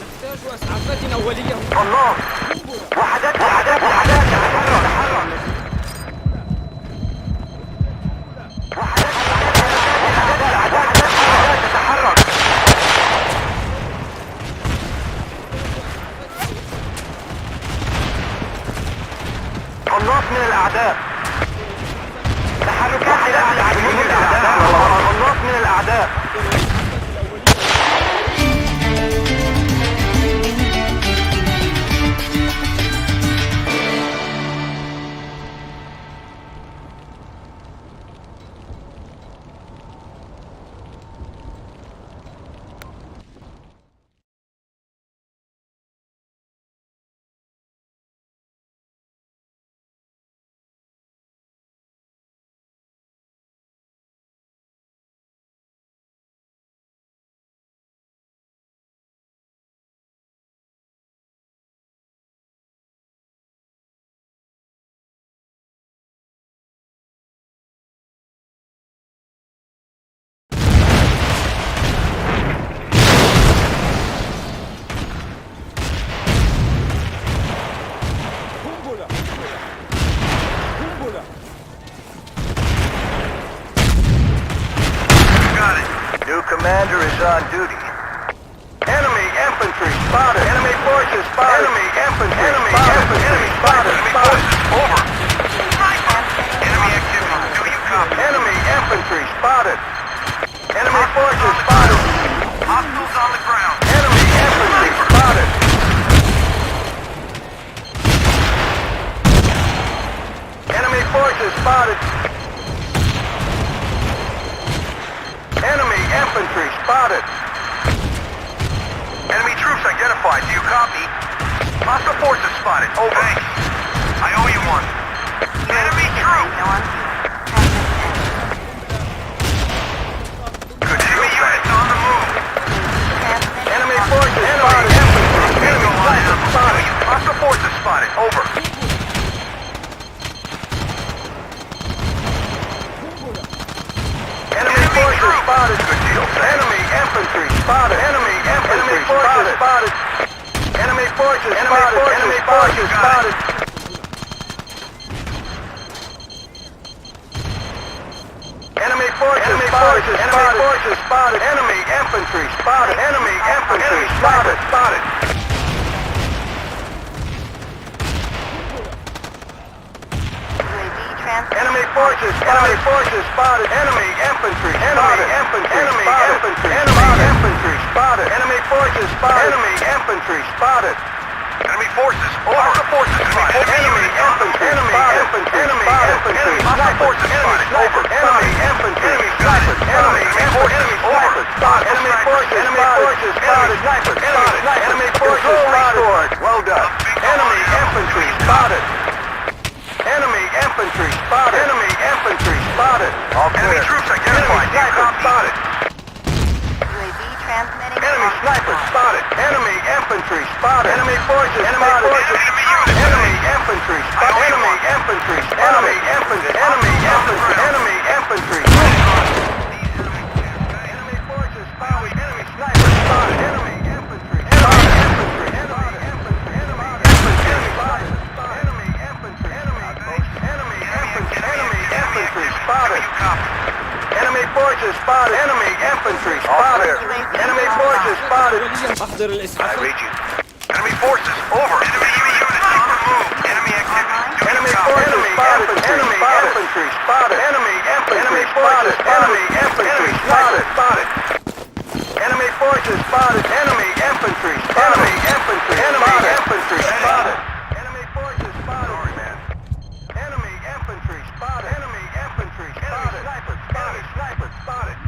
نحتاج إسعافات أولية. الله. وحدات الأعداء تتحرك. وحدات الأعداء تتحرك. خلاص من الأعداء. تحركات الأعداء. خلاص من الأعداء. New commander is on duty. Enemy infantry spotted. Enemy forces spotted. Enemy infantry spotted. Enemy forces over. Enemy activity. Do you copy? Enemy infantry spotted. Enemy forces spotted. Hostiles on the ground. Enemy infantry spotted. Enemy forces spotted. Enemy infantry spotted. Enemy troops identified. Do you copy? Hostile forces spotted. Over. Thanks. I owe you one. Enemy troop. Good enemy units on the move. Enemy forces spotted. Enemy forces spotted. Hostile forces spotted. Over. Enemy forces spotted. Good deal. Enemy infantry spotted. Enemy forces spotted. Enemy forces spotted. Enemy forces spotted. Enemy forces spotted. Enemy forces spotted. Enemy infantry spotted. Enemy infantry spotted. Spotted. Enemy forces spotted. Enemy forces spotted. Enemy infantry. Enemy infantry. Enemy infantry. Enemy infantry spotted. Enemy forces spotted. Enemy infantry spotted. Enemy forces. Hostile forces spotted. Enemy infantry. Enemy infantry. Enemy infantry. Hostile forces spotted. Over. Enemy infantry. Enemy sniper. Enemy forces. Over. Enemy forces. Enemy forces spotted. Sniper. Enemy forces spotted. Well done. Enemy infantry spotted. Enemy infantry spotted. Enemy infantry spotted. Enemy troops identified. Sniper spotted. UAV transmitting. Enemy sniper spotted. Enemy infantry spotted. Enemy forces spotted. Enemy infantry spotted. Enemy infantry spotted. Enemy infantry. Enemy infantry. Enemy infantry. Enemy forces spotted. Enemy sniper spotted. Enemy infantry. Enemy infantry. Enemy infantry. Enemy infantry spotted. Enemy infantry. Enemy infantry. Enemy infantry spotted. Enemy forces spotted. Enemy infantry spotted. Enemy forces spotted. أحضر I الإسعافات. read you. Enemy forces over. Enemy units on the move. Enemy forces spotted. Enemy infantry spotted. Enemy infantry spotted. Enemy infantry spotted. Enemy forces spotted. Enemy infantry spotted. Enemy infantry spotted. Enemy forces spotted. Sorry, man. Enemy infantry spotted. Enemy infantry spotted. Sniper spotted. Sniper spotted.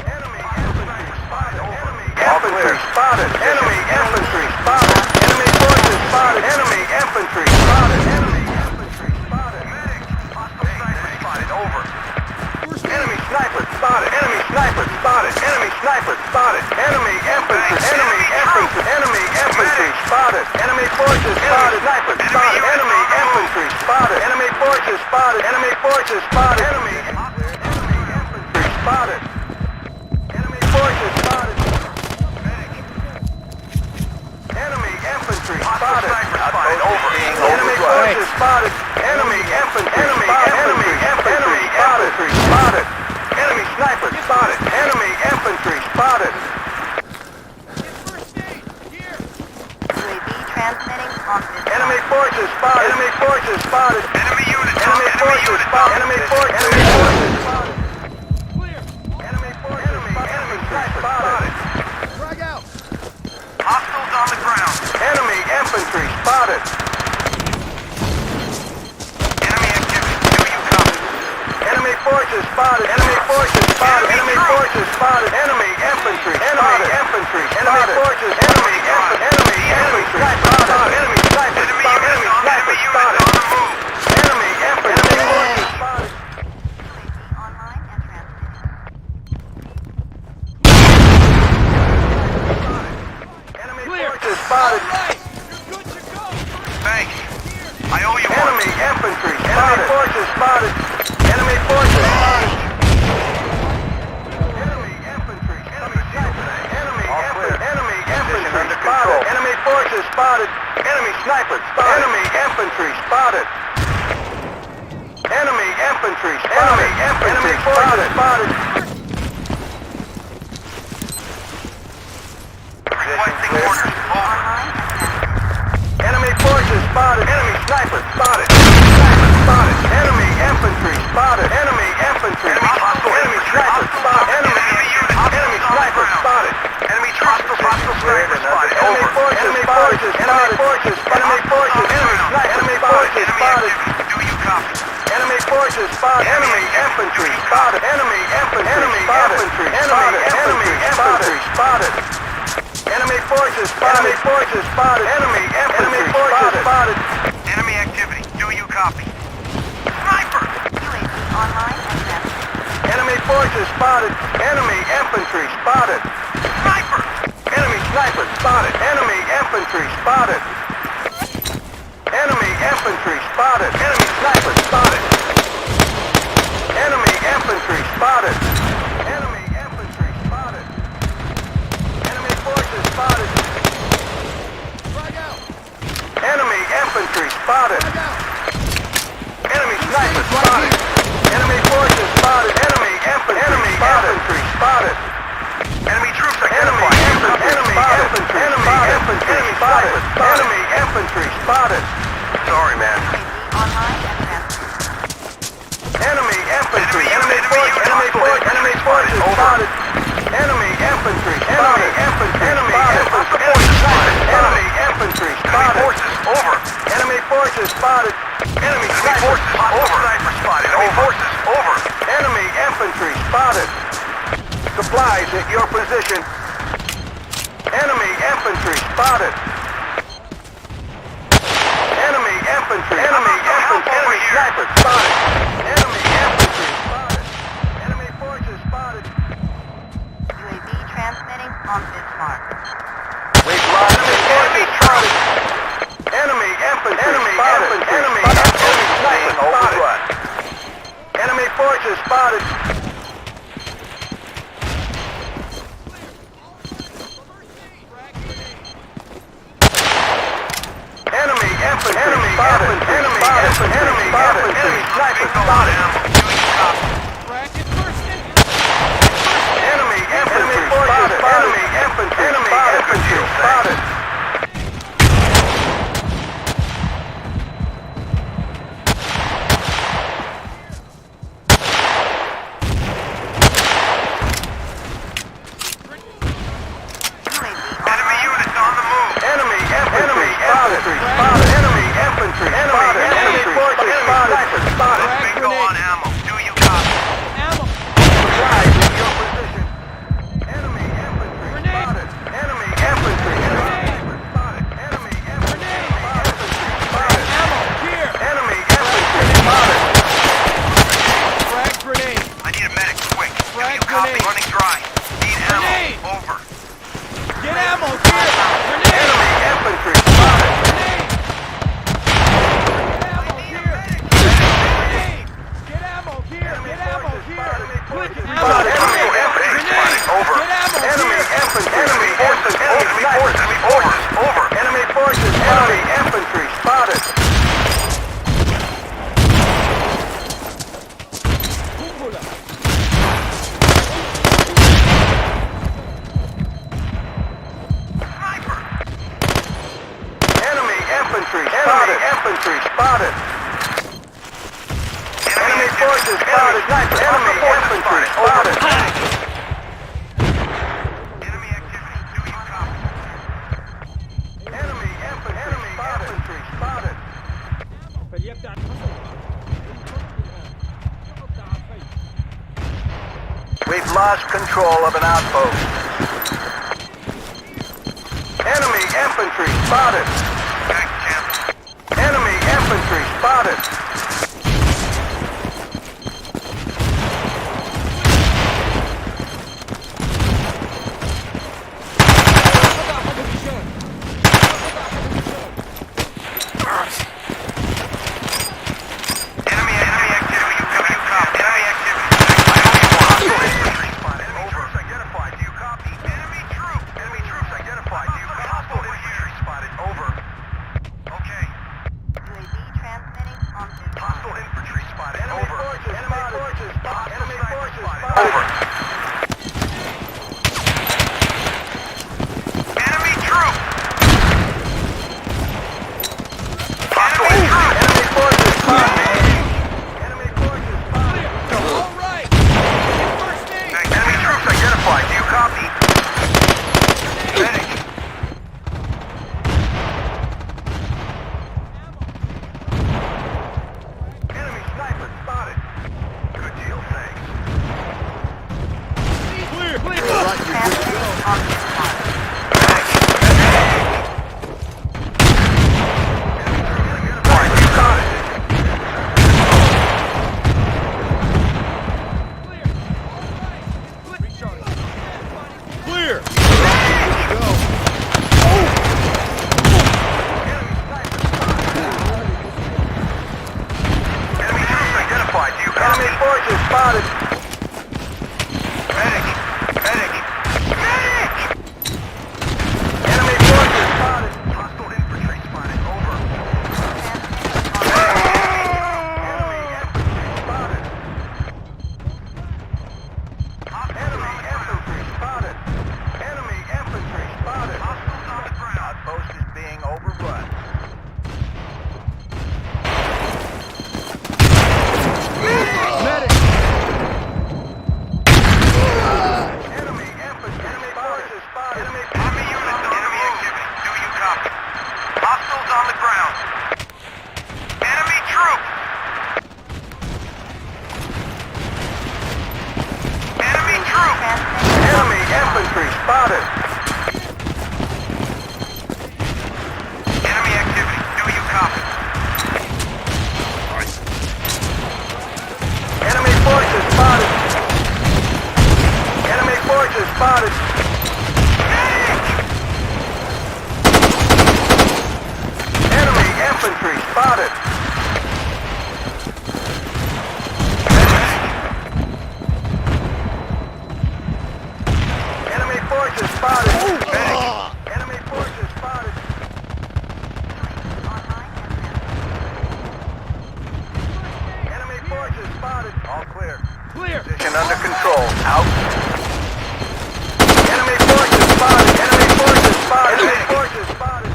Enemy infantry spotted. Enemy infantry spotted. Enemy infantry spotted. Enemy forces spotted. Enemy infantry spotted. Enemy infantry spotted. Medic. Hostile sniper spotted. Over. Enemy sniper spotted. Enemy sniper spotted. Enemy sniper spotted. Enemy infantry. Enemy infantry. Enemy infantry spotted. Enemy forces spotted. Sniper spotted. Enemy infantry spotted. Enemy forces spotted. Enemy forces spotted. Enemy infantry spotted. Enemy forces spotted. Enemy infantry spotted. Over. Enemy forces spotted. Enemy infantry. Enemy infantry spotted. Enemy sniper spotted. Enemy infantry spotted. UAV transmitting on this Enemy forces spotted. Enemy forces spotted. Enemy units. Enemy forces spotted. Enemy forces spotted. Enemy forces. Enemy sniper spotted. Frag out. Hostiles on the ground. Enemy infantry spotted. Enemy activity. Do you copy? Enemy forces spotted. Enemy forces spotted. Enemy forces spotted. Enemy infantry. Enemy infantry. Enemy forces. Enemy infantry. Enemy sniper spotted. Enemy sniper spotted. Enemy sniper spotted. Enemy infantry forces spotted. UAV online and transmitting. Enemy forces spotted. Thanks. I owe you one. Enemy infantry. Enemy forces spotted. Enemy forces spotted. Enemy infantry. Enemy sniper. Enemy infantry spotted. Enemy forces spotted. Enemy sniper spotted. Enemy infantry spotted. Enemy infantry spotted. Enemy forces spotted. Requesting orders. Over. Enemy forces spotted. Enemy sniper spotted. Sniper spotted. Enemy infantry spotted. Enemy infantry. Enemy sniper spotted. Enemy sniper spotted. Enemy hostile sniper spotted. Enemy forces spotted. Enemy forces. Enemy forces. Enemy forces spotted. Do you copy? Enemy forces spotted. Enemy infantry spotted. Enemy infantry spotted. Enemy infantry spotted. Enemy forces spotted. Enemy forces spotted. Enemy infantry spotted. Enemy activity. Do you copy? Sniper! UAV online and transmitting. Enemy forces spotted. Enemy infantry spotted. Sniper! Enemy sniper spotted. Enemy infantry spotted. Enemy infantry spotted. Enemy sniper spotted. Enemy infantry spotted. Enemy infantry spotted. Enemy forces spotted. Frag out. Enemy infantry spotted. Frag out. Enemy sniper spotted. Enemy forces spotted. Enemy infantry spotted. Enemy troops identified. Enemy infantry spotted. Enemy infantry spotted. Sorry, man. UAV online and transmitting. Enemy infantry. Enemy forces spotted. Enemy infantry. Enemy infantry spotted. Over. Enemy forces spotted. Enemy forces over. Sniper spotted. Enemy forces over. Enemy infantry spotted. Supplies at your position. Enemy infantry spotted. Enemy infantry. Enemy sniper spotted. Enemy infantry spotted. Enemy forces spotted. UAV transmitting on this mark. We've lost enemy spotted. Enemy infantry spotted. Enemy sniper spotted. Enemy forces spotted. Enemy infantry spotted. Enemy sniper spotted. Enemy infantry spotted. Enemy infantry spotted. lost control of an outpost. Enemy infantry spotted. Enemy infantry spotted. Under control. Out. Enemy forces spotted. Enemy forces spotted. Enemy forces spotted.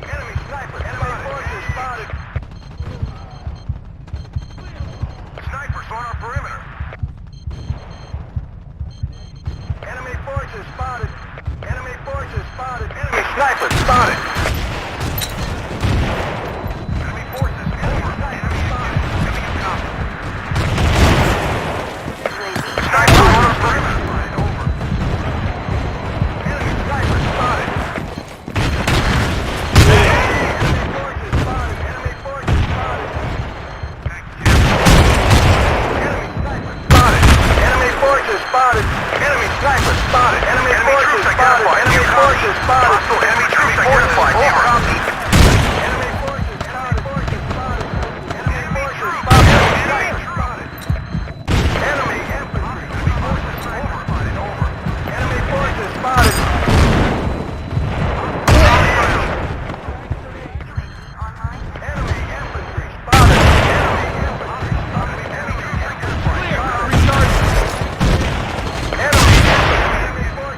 Enemy sniper. Enemy forces spotted. Snipers on our perimeter. Enemy forces spotted. Enemy forces spotted. Enemy sniper spotted. Enemy forces over. Enemy spotted. Giving you cover. Sniper on our perimeter. Over. Enemy sniper spotted. Enemy forces spotted. Enemy forces spotted. Enemy sniper spotted. Enemy forces spotted. Enemy sniper spotted. Enemy forces spotted. Enemy forces spotted. Enemy troops identified. Over. Enemy forces spotted. Forces spotted. Enemy forces spotted. Enemy sniper spotted. Enemy infantry. Enemy forces spotted. Over. Enemy forces spotted. Enemy infantry spotted. Enemy infantry spotted. Enemy troops identified. Enemy infantry. Enemy forces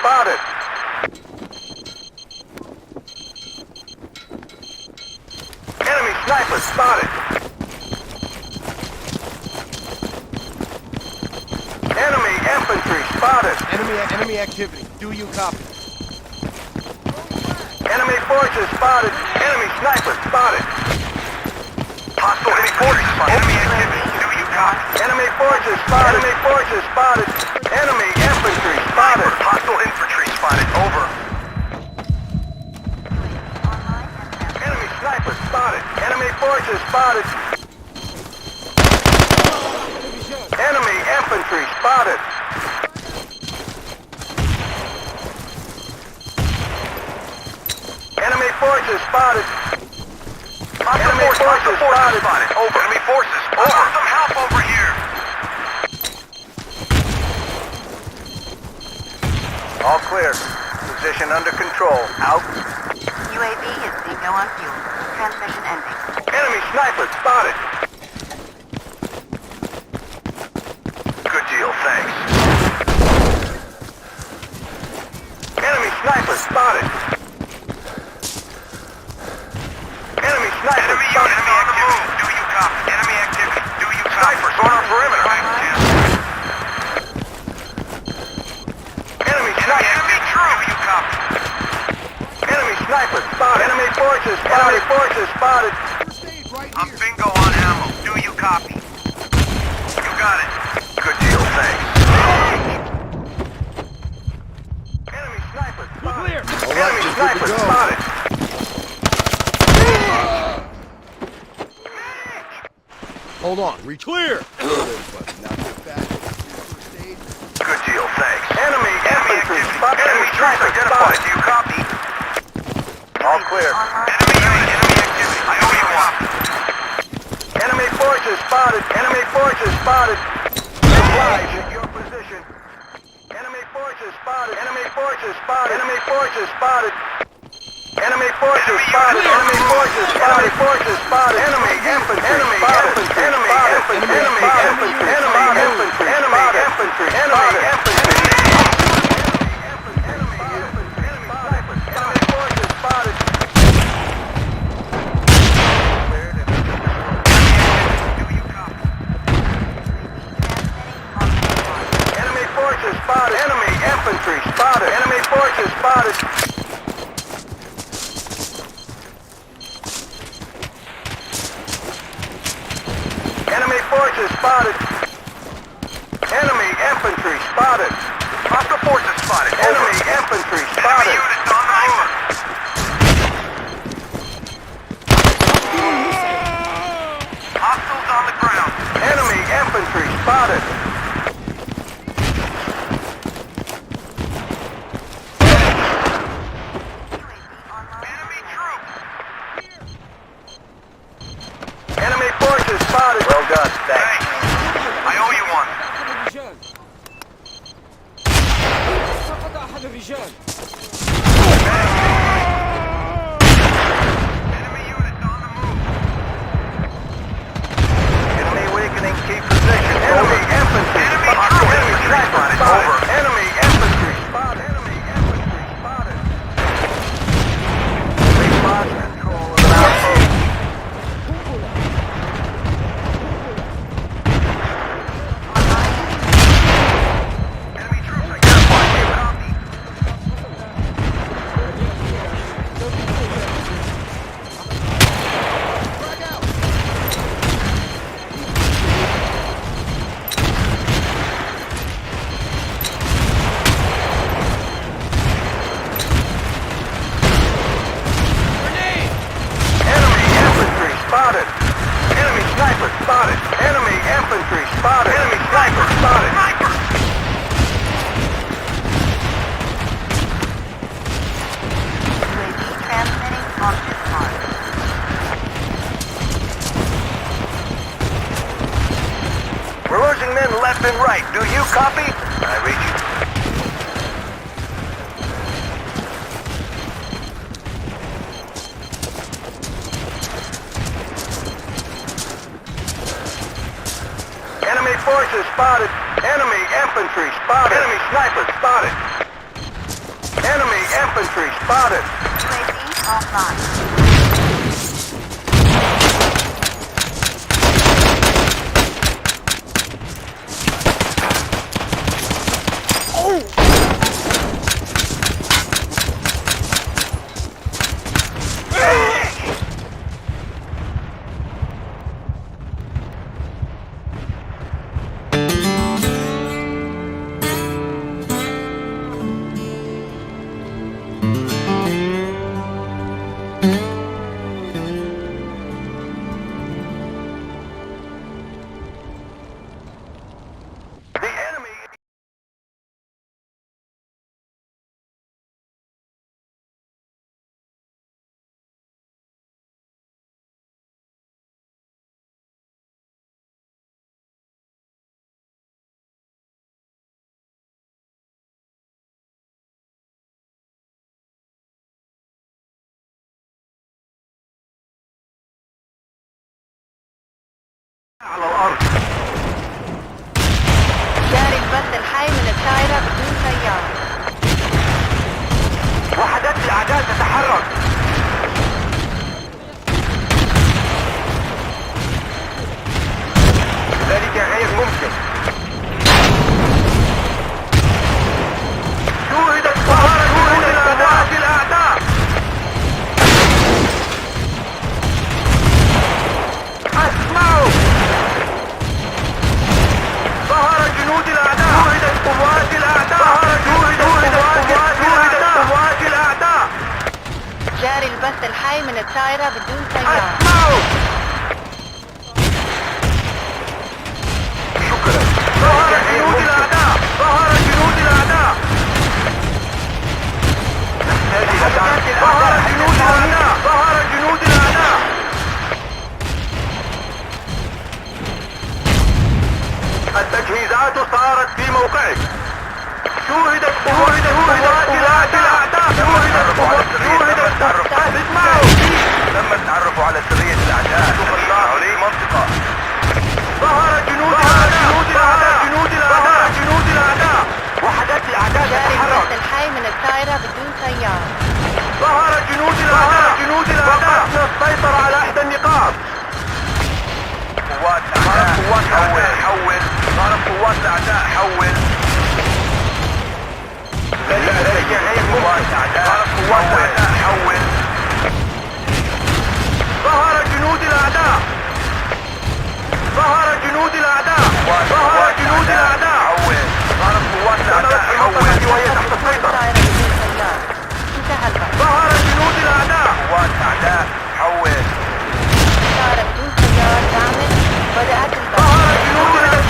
spotted. Enemy sniper spotted. Enemy infantry spotted. Enemy activity. Do you copy? Enemy forces spotted. Enemy sniper spotted. Hostile enemy forces spotted. Enemy activity. Do you copy? Enemy forces spotted. Enemy forces spotted. Enemy infantry spotted. Hostile infantry spotted. Over. Enemy sniper spotted. Enemy forces spotted. Enemy infantry spotted. Enemy forces spotted. Enemy forces spotted. Over. Enemy forces. Over. Some help over here. All clear. Position under control. Out. UAV is bingo on fuel. Transmission ending. Enemy sniper spotted. Good deal, thanks. Enemy sniper spotted. Enemy sniper spotted. Enemy on the move. Do you copy? Enemy activity. Do you copy? Snipers on our perimeter. Enemy sniper. Enemy true. Do you copy? Enemy sniper spotted. Enemy forces spotted. Enemy forces spotted. First aid right I'm here. bingo on ammo. Do you copy? You got it. Good deal, thanks. Enemy sniper spotted. Clear. Enemy sniper spotted. Hold on. Reach clear. Now get back. First aid. Good deal, thanks. Enemy infantry spotted. Enemy sniper identified. Do you copy? All clear. Enemy unit. Enemy activity. I owe you one. Enemy forces spotted. Enemy forces spotted. Supplies at your position. Enemy forces spotted. Enemy forces spotted. Enemy forces spotted. Enemy forces spotted. Enemy forces spotted. Forces spotted. Enemy infantry. Enemy infantry. Enemy infantry. Enemy infantry. Enemy infantry. Enemy infantry. Enemy infantry. Spotted. Enemy infantry spotted. Enemy forces spotted. Enemy forces spotted. Enemy infantry spotted. Hostile forces spotted. Enemy infantry spotted. Enemy units on the move. Hostiles on the ground. Enemy infantry spotted. Enemy forces spotted. Well done, thanks. I owe you one. الرجال. سقط أحد الرجال. Enemy units on the move. Enemy weakening key position. Enemy infantry. Enemy sniper spotted. Over. Enemy infantry spotted. Enemy infantry spotted. We lost control of the outpost. Enemy troops identified. You copy. Frag out. Enemy infantry spotted. Enemy sniper spotted. Enemy infantry spotted. Enemy sniper spotted. Sniper. UAV transmitting on this mark. We're losing men left and right. Do you copy? I read you. Enemy forces spotted. Enemy infantry spotted. Enemy sniper spotted. Enemy infantry spotted. UAV offline. The enemy. على الأرض. جاري البث الحي من الطائرة بدون سيارة. وحدات الأعداء تتحرك. ذلك غير ممكن. شوهدت ظهر جنود الأعداء. اسمعوا. ظهر جنود الأعداء. شوهدت قوات الأعداء. قوات الأعداء. جاري البث الحي من الطائرة بدون سيارة. اسمعوا. شكرا. ظهر جنود الأعداء. ظهر جنود الأعداء. ظهر جنود الأعداء. ظهر جنود الأعداء. التجهيزات صارت في موقعك. شوهدت قوات الأعداء. اسمعوا. تم التعرف على سرية الأعداء. حوالي منطقة. ظهر جنود الأعداء. وحدات الأعداء جاري البث تتحرك. الحي من الطائرة بدون سيارة. ظهر جنود الأعداء. فقدنا السيطرة على إحدى النقاط. قوات الأعداء حول. ظهرت قوات الأعداء حول. ذلك غير قوات الأعداء حول. ظهر جنود الأعداء. ظهر جنود الأعداء. حول. ظهرت قوات الأعداء حول. وهي تحت السيطرة. الطائرة بدون سيارة. انتهى البث. ظهر جنود الأعداء. قوات الأعداء حول. طائرة بدون سيارة دعمت. بدأت البث. ظهر جنود الأعداء.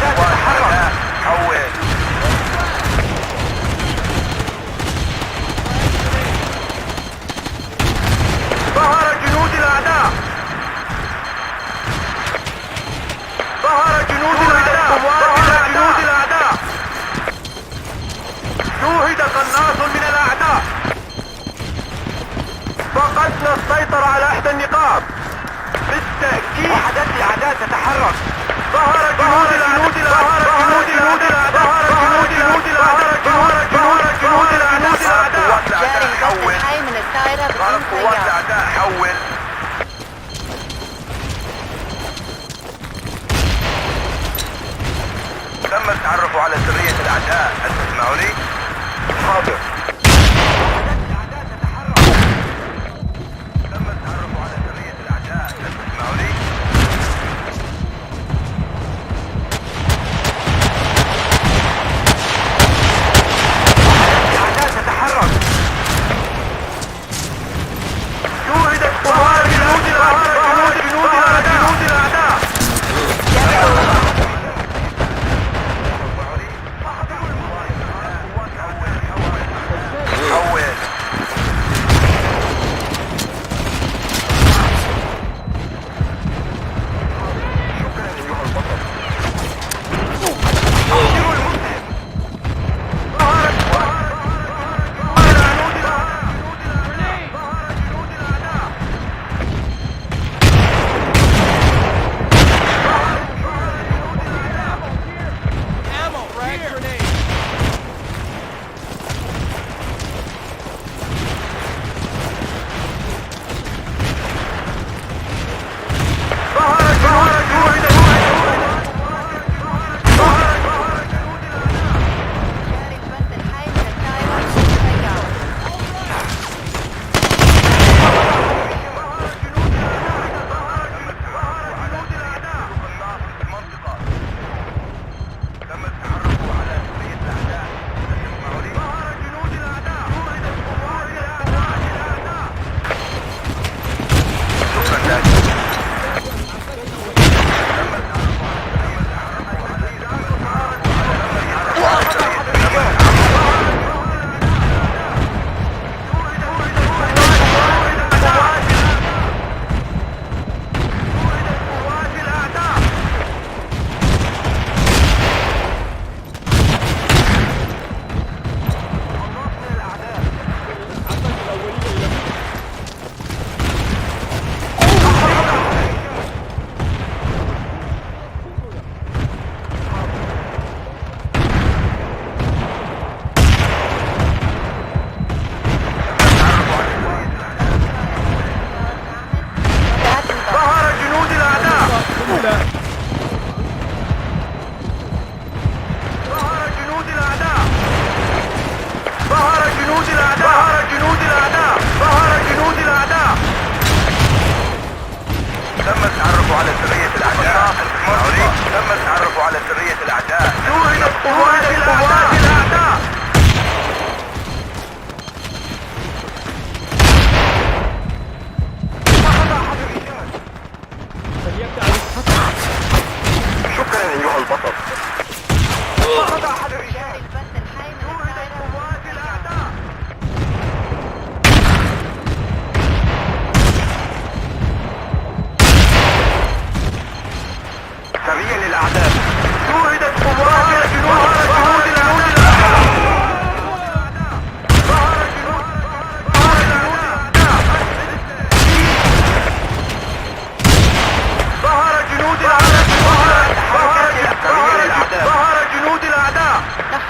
تتحرك. حول. ظهر جنود الأعداء. شوهد قناص من الأعداء. فقدنا السيطرة على إحدى النقاط. بالتأكيد. وحدات الأعداء تتحرك. ظهر جنود الأعداء. جاري البث الحي من الطائرة بدون قوات سيارة. الأعداء حول. تم التعرف على سرية الأعداء. هل تسمعوني؟ حاضر. تم التعرف على سرية الأعداء. هل تسمعوني؟ الأعداء تتحرك. شوهدت قوات جنود الأعداء.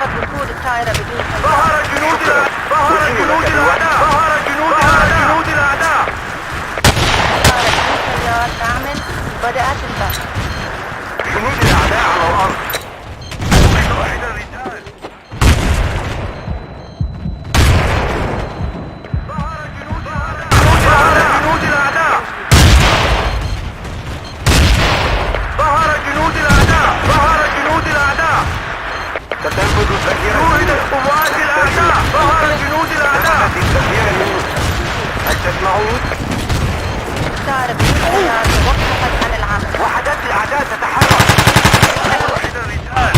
كشفت وقود الطائرة بدون طيار. ظهر جنود الأعداء. ظهر جنود الأعداء. ظهر جنود الأعداء. جنود الأعداء. طائرة بدون طيار تعمل. بدأت البحث. جنود الأعداء على الأرض. واحد الرجال. ظهر جنود الأعداء. ظهر جنود الأعداء. ظهر جنود الأعداء. ظهر جنود الأعداء. ستنفذ الذخيرة. جوهدت قوات الأعداء. ظهر جنود الأعداء. هل تسمعون؟ طائرة بدون طيار توقفت عن العمل. وحدات الأعداء تتحرك. واحد الرجال.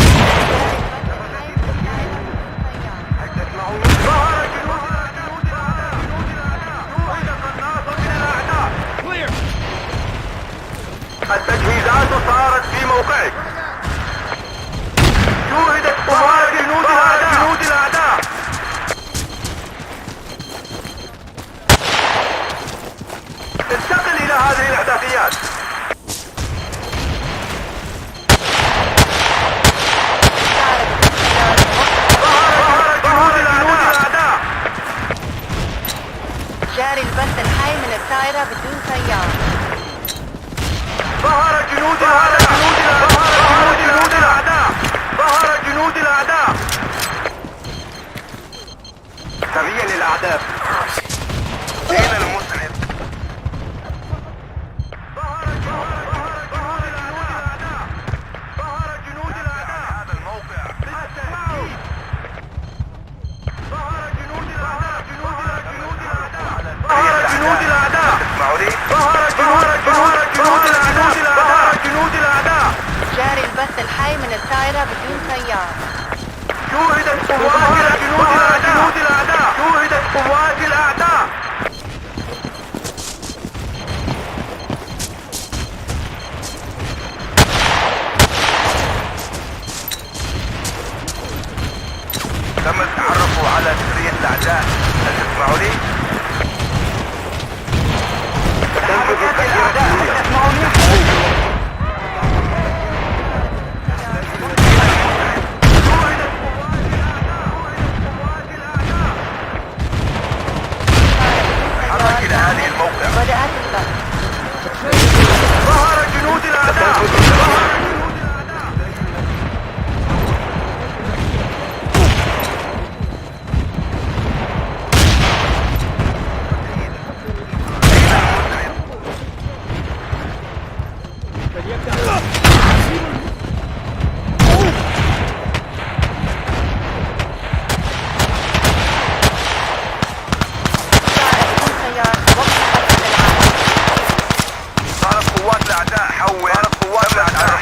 هل تسمعون؟ ظهر جنود الأعداء. جوهد قناصة من الأعداء. التجهيزات صارت في موقعك. جوهدت قوات جنود الأعداء. جنود الأعداء. انتقل إلى هذه الإحداثيات. ظهر جنود الأعداء. جاري البث الحي من الطائرة بدون طيار. ظهر جنود الأعداء. ظهر جنود الأعداء. ظهر جنود الأعداء. سريا للأعداء. أين المسعد؟ ظهر جنود الأعداء. هذا الموقع. للتهديد. ظهر جنود الأعداء. ظهر جنود الأعداء. تسمعوني؟ ظهر جنود الأعداء. جاري البث الحي من الطائرة بدون طيار. جوهدت قوات جنود الأعداء. جوهدت قوات الأعداء. تم التعرف على سرية الأعداء. هل تسمعوني؟ تنفذ الأعداء. هل تسمعوني؟ تحرك إلى هذه الموقع. بدأت البث. ظهر جنود الأعداء. صارت قوات الأعداء حول.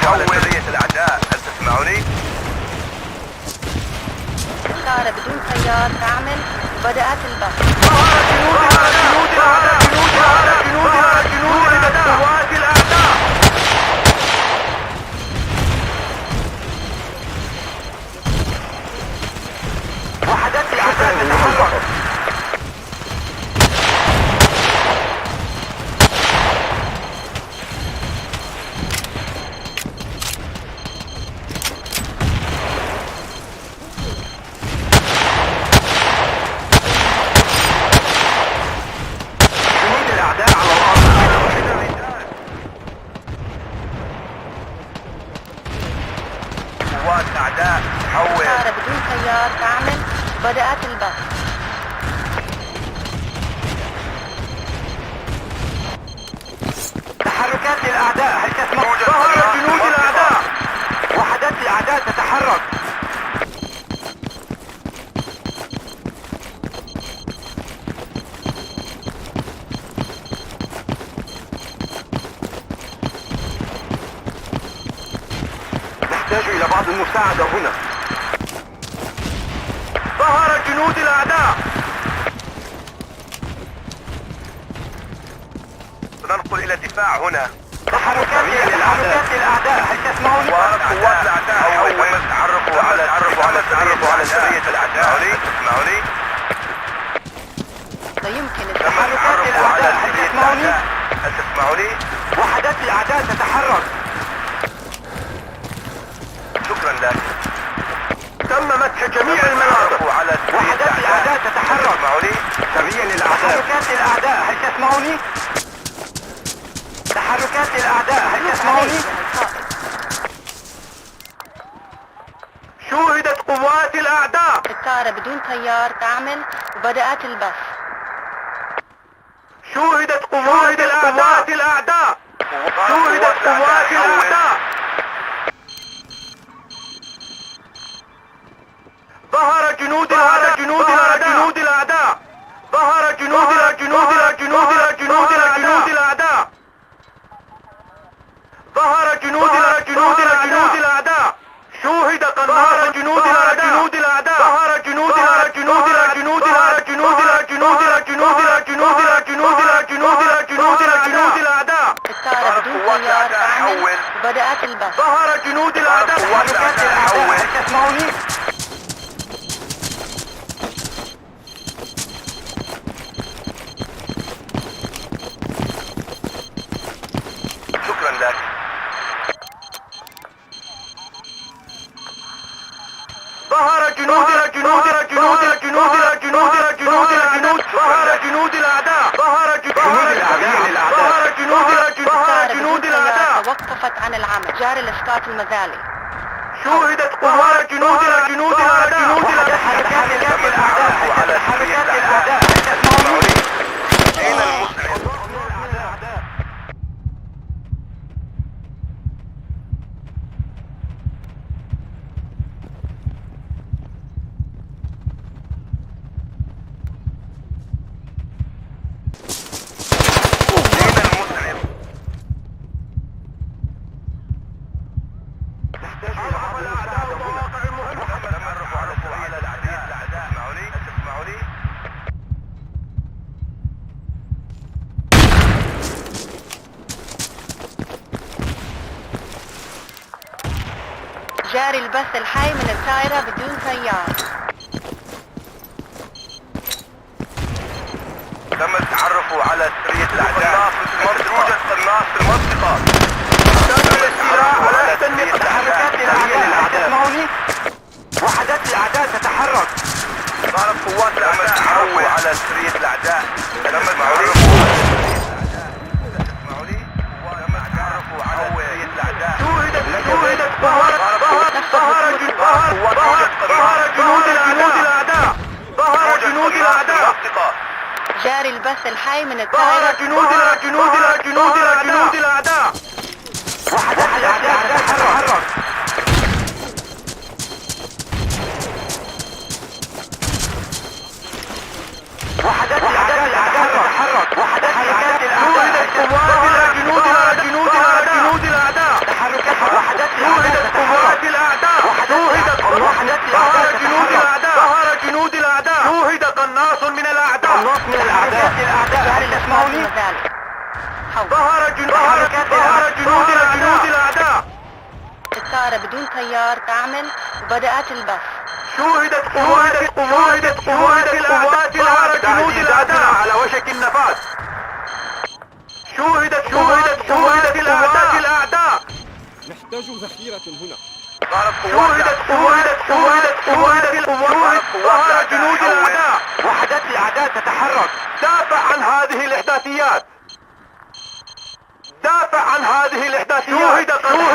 حول سرية الأعداء. هل تسمعوني؟ طائرة بدون طيار تعمل. بدأت البث. ظهر جنود الأعداء. قوات الأعداء. وحدات الأعداء تتحرك. جنود الأعداء على الأرض. قوات الأعداء حول. طائرة بدون طيار تعمل. بدأت البث. تحركات للأعداء. هل تسمعون؟ ظهر جنود الأعداء. وحدات الأعداء تتحرك. نحتاج إلى بعض المساعدة هنا. ظهر جنود الأعداء. سننقل إلى الدفاع هنا. تحركات للأعداء. هل تسمعون؟ قوات الأعداء حول. تم التعرف على سرية الأعداء. تسمعوني؟ لا يمكن تم التحرك. التعرف على سرية الأعداء. هل تسمعوني؟ وحدات الأعداء تتحرك. شكرا لك. تم مد جميع المناطق. وحدات الأعداء تتحرك. سريا للأعداء. تحركات للأعداء، هل تسمعوني؟ تحركات للأعداء، هل تسمعوني؟ شوهدت قوات الأعداء. الطائرة بدون طيار تعمل وبدأت البث. شوهدت قوات الأعداء. شوهدت قوات الأعداء. ظهر جنود الأعداء. ظهر جنود الأعداء. ظهر جنود الأعداء. شوهد قناص جنود الأعداء. ظهر جنود الأعداء. الطائرة بدون طيار تعمل وبدأت البث. ظهر جنود الأعداء. تحركات الأعداء، هل تسمعوني؟ شكرا لك. ظهر جنود ظهر جنود الأعداء. ظهر جنود الأعداء. توقفت عن العمل. جاري الإسقاط المذالي. شوهدت قوات جنود الأعداء. حركات الأعداء. تسمعوني؟ أين المسعد؟ جاري البث الحي من الطائرة بدون طيار. تم التعرف على سرية الأعداء. يوجد قناص في المنطقة. تم الاستيلاء على إحدى النقاط. تحركات للأعداء. تسمعوني؟ وحدات الأعداء تتحرك. ظهرت قوات الأعداء. تم التعرف على سرية الأعداء. تم التعرف. تسمعوني؟ تم التعرف على سرية الأعداء. شوهدت ظهر جنود الأعداء. ظهر جنود الأعداء. جاري البث الحي من ظهر الطائرة. جنود الأعداء. وحدات الأعداء تتحرك. وحدات الأعداء تتحرك. وحدات الأعداء. ظهر جنود الأعداء. تحركات وحدات الأعداء. ظهر جنود الأعداء. شوهد قناص من الأعداء. جاري الإسقاط تسمعوني؟ المذالي. حول. ظهر جنود الأعداء. الطائرة بدون طيار تعمل وبدأت البث. شوهدت قوات جنود الأعداء على وشك النفاذ. شوهدت قوات الأعداء. نحتاج ذخيرة هنا. شوهدت ظهر جنود الأعداء. وحدات الأعداء تتحرك. دافع عن هذه الإحداثيات. شوهد قناص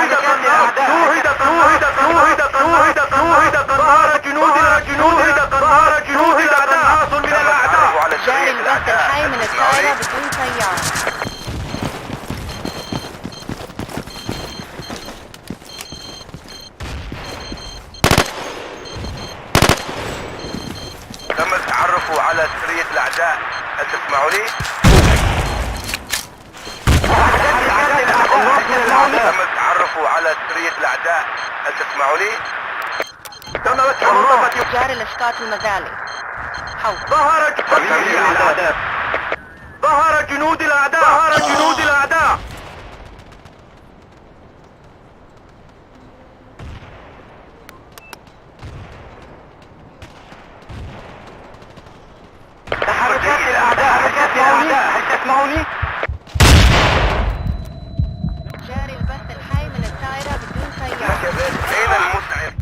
من الأعداء. جاري البث الحي من الطائرة بدون طيار. تم التعرف على سرية الأعداء. هل تسمعوني؟ تم التعرف على سرية الأعداء. هل تسمعوني؟ تم التعرف. جاري الإسقاط المذالي. حول. ظهر جنود الأعداء. تحركات الأعداء. هل تسمعوني؟ جاري البث الحي من الطائرة بدون طيار. أين المسعف؟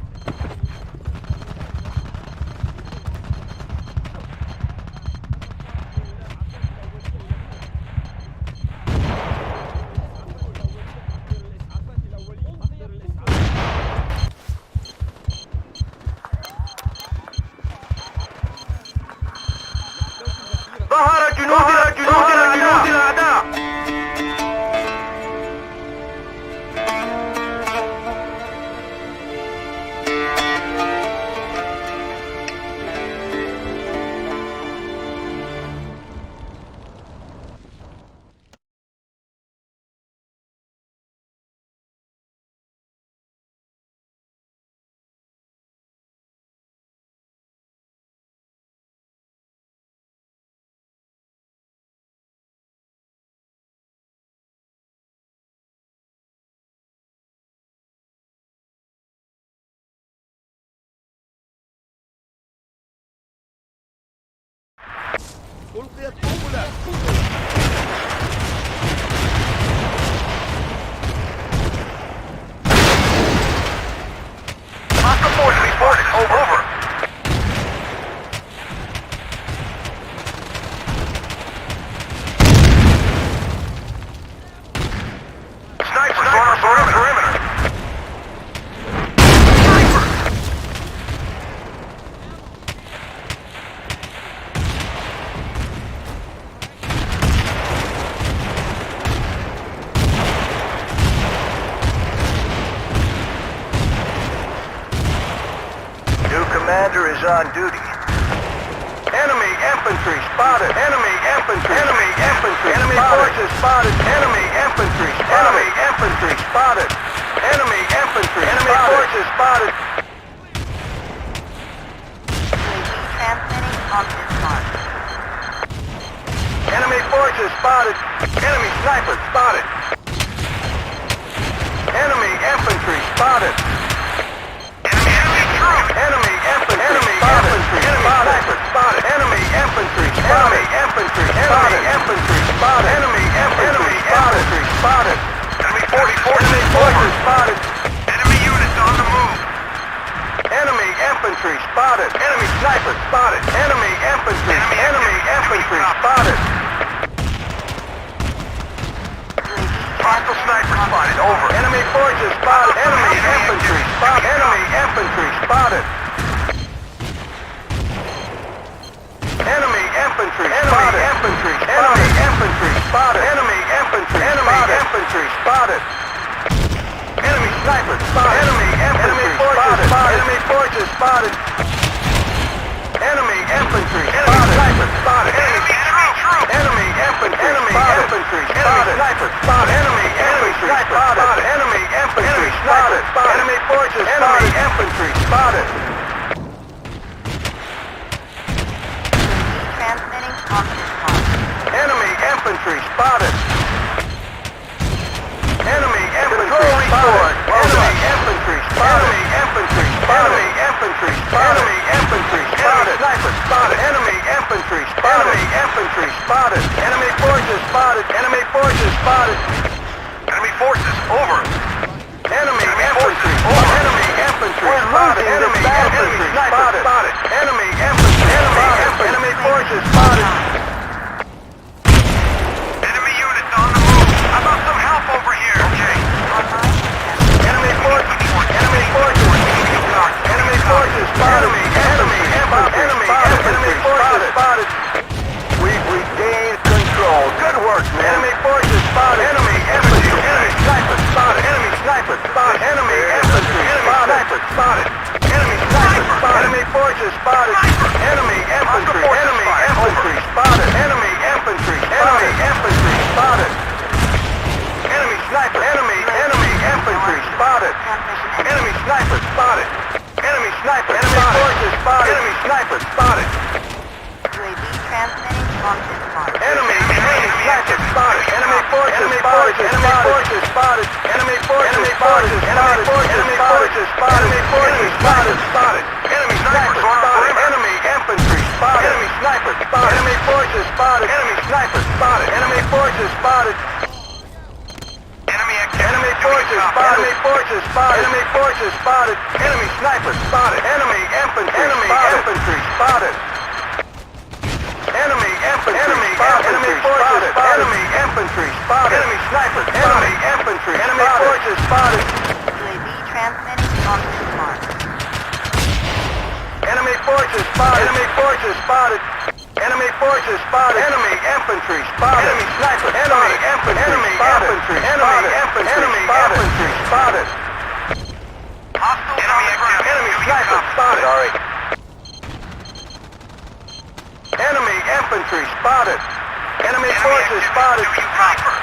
ألقيت قنبلة. Hostile force reported. Over. Snipers on our perimeter. Sniper! New commander is on duty. Enemy infantry spotted. Enemy infantry. Enemy infantry. Enemy forces spotted. Enemy infantry. Enemy infantry spotted. Enemy infantry. Enemy forces spotted. Transmitting on this mark. Enemy forces spotted. Enemy sniper spotted. Enemy infantry spotted. Enemy troop. Enemy infantry. Enemy infantry. Enemy sniper spotted. Enemy infantry. Enemy infantry. Enemy infantry spotted. Enemy infantry. Infantry spotted. Enemy 44. Enemy forces spotted. Enemy units on the move. Enemy infantry spotted. Enemy sniper spotted. Enemy infantry. Enemy infantry spotted. Hostile sniper spotted. Over. Enemy forces spotted. Enemy infantry spotted. Enemy infantry spotted. Enemy infantry spotted. Infantry. Enemy infantry spotted. Enemy infantry. Enemy infantry spotted. Enemy sniper spotted. Enemy infantry spotted. Enemy forces spotted. Enemy infantry spotted. Sniper spotted. Enemy troop. Enemy infantry. Enemy infantry spotted. Sniper spotted. Enemy infantry spotted. Enemy infantry spotted. Enemy forces spotted. Infantry spotted. Transmitting on this mark. Enemy infantry spotted. Enemy infantry spotted. Enemy infantry spotted. Enemy infantry spotted. Enemy infantry spotted. Enemy infantry spotted. Sniper spotted. Enemy infantry spotted. Enemy infantry spotted. Enemy forces spotted. Enemy forces spotted. Enemy forces over. Enemy infantry. Enemy infantry spotted. Enemy infantry spotted. Enemy infantry. Enemy forces spotted. Enemy units on the move. How about some help over here? Okay. Enemy forces. Enemy forces. Enemy forces spotted. Enemy forces spotted. We've regained control. Good work, man. Enemy forces spotted. Enemy infantry. Enemy sniper spotted. Enemy sniper spotted. Enemy infantry. Enemy sniper spotted. Enemy sniper spotted. Enemy forces spotted. Enemy infantry. Enemy infantry spotted. Enemy infantry. Enemy infantry spotted. Enemy sniper. Enemy infantry spotted. Enemy sniper spotted. Enemy sniper. Enemy forces spotted. Enemy sniper spotted. UAV transmitting on this mark. Enemy sniper spotted. Enemy forces spotted. Enemy forces spotted. Enemy forces spotted. Enemy forces spotted. Enemy forces spotted. Enemy sniper spotted. Enemy infantry spotted. Enemy sniper spotted. Enemy forces spotted. Enemy sniper spotted. Enemy forces spotted. Enemy forces spotted. Enemy forces spotted. Enemy forces spotted. Enemy sniper spotted. Enemy infantry. Enemy infantry spotted. Enemy infantry. Enemy forces spotted. Enemy infantry spotted. Enemy sniper. Enemy infantry. Enemy forces spotted. UAV transmitting on this mark. Enemy forces spotted. Enemy forces spotted. Enemy forces spotted. Enemy infantry spotted. Enemy sniper. Enemy infantry. Enemy infantry. Enemy infantry. Enemy infantry spotted. Hostile enemy sniper spotted. Sorry. Enemy infantry spotted. Enemy forces spotted. Sniper.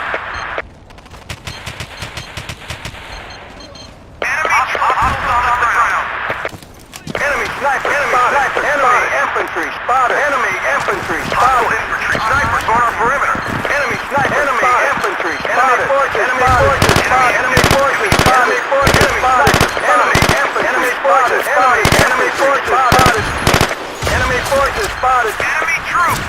Enemy hostile on the ground. Enemy sniper spotted. Enemy infantry spotted. Enemy infantry spotted. Snipers on our perimeter. Enemy sniper. Enemy infantry spotted. Enemy forces spotted. Enemy forces spotted. Enemy forces spotted. Enemy infantry. Enemy forces spotted. Enemy forces spotted. Enemy forces spotted. Enemy troops.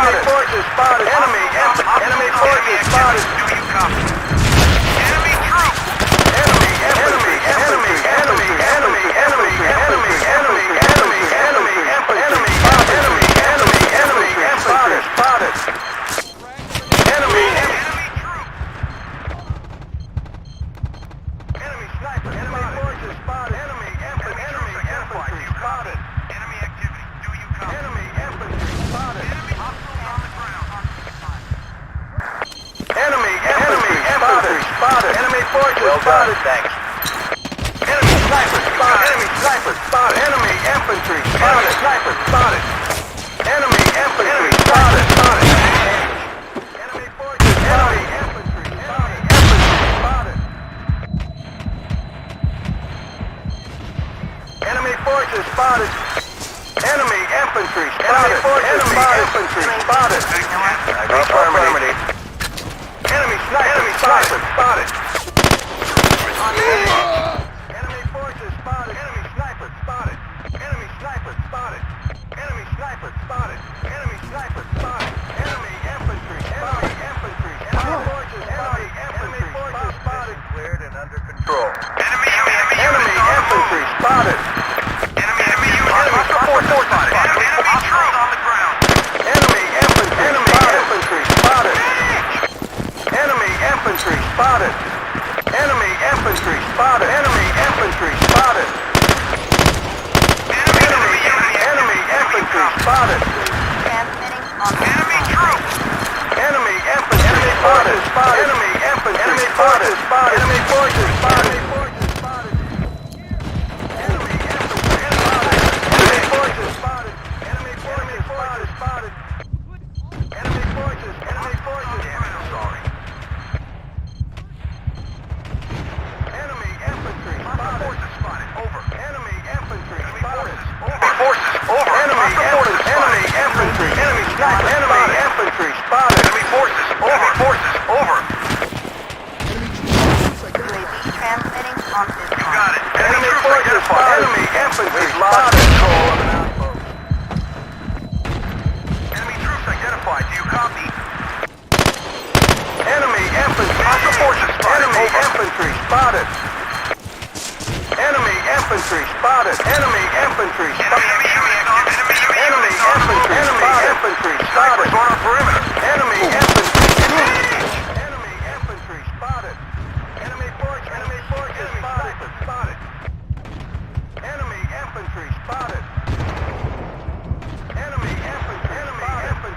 Enemy forces spotted. Enemy forces spotted. Do you copy? Enemy troops. Enemy spotted. Enemy troops. Enemy sniper. Enemy forces spotted. Enemy infantry spotted. Enemy activity. Do you copy? Enemy infantry spotted. Enemy hostiles on the ground. Enemy infantry spotted. Enemy forces spotted. Thanks. Enemy sniper spotted. Enemy sniper spotted. Enemy infantry spotted. Sniper spotted. Enemy infantry spotted. Enemy forces spotted. Infantry spotted. Enemy forces spotted. Enemy infantry spotted. Enemy infantry spotted. Affirmative. Enemy sniper spotted. Enemy forces spotted. Enemy sniper spotted. Enemy sniper spotted. Enemy sniper spotted. Enemy sniper spotted. Enemy infantry. Enemy infantry. Enemy forces spotted. Enemy forces spotted. Cleared and under control. Enemy infantry spotted. Enemy forces spotted. Enemy troops on the ground. Enemy infantry spotted. Enemy infantry spotted. Enemy infantry spotted. Enemy infantry spotted. Enemy infantry spotted. Transmitting on Enemy troops. Enemy infantry spotted. Enemy infantry spotted. Enemy forces spotted. Enemy infantry spotted. Enemy forces spotted. Enemy forces spotted. Enemy forces. Sorry. Enemy infantry spotted. Forces spotted. Over. Enemy infantry spotted. Forces over. Enemy infantry. Enemy sniper. Enemy infantry spotted. Enemy forces over. Forces over. UAV transmitting on this You got it. Enemy forces spotted. Enemy infantry spotted. Control of an outpost. Enemy troops identified. Do you copy? Enemy infantry. Hostile forces spotted. Enemy infantry spotted. Enemy infantry spotted. Enemy infantry spotted. Enemy infantry spotted. On our perimeter. Enemy infantry. Enemy infantry spotted. Enemy forces spotted. Enemy infantry spotted. Enemy infantry.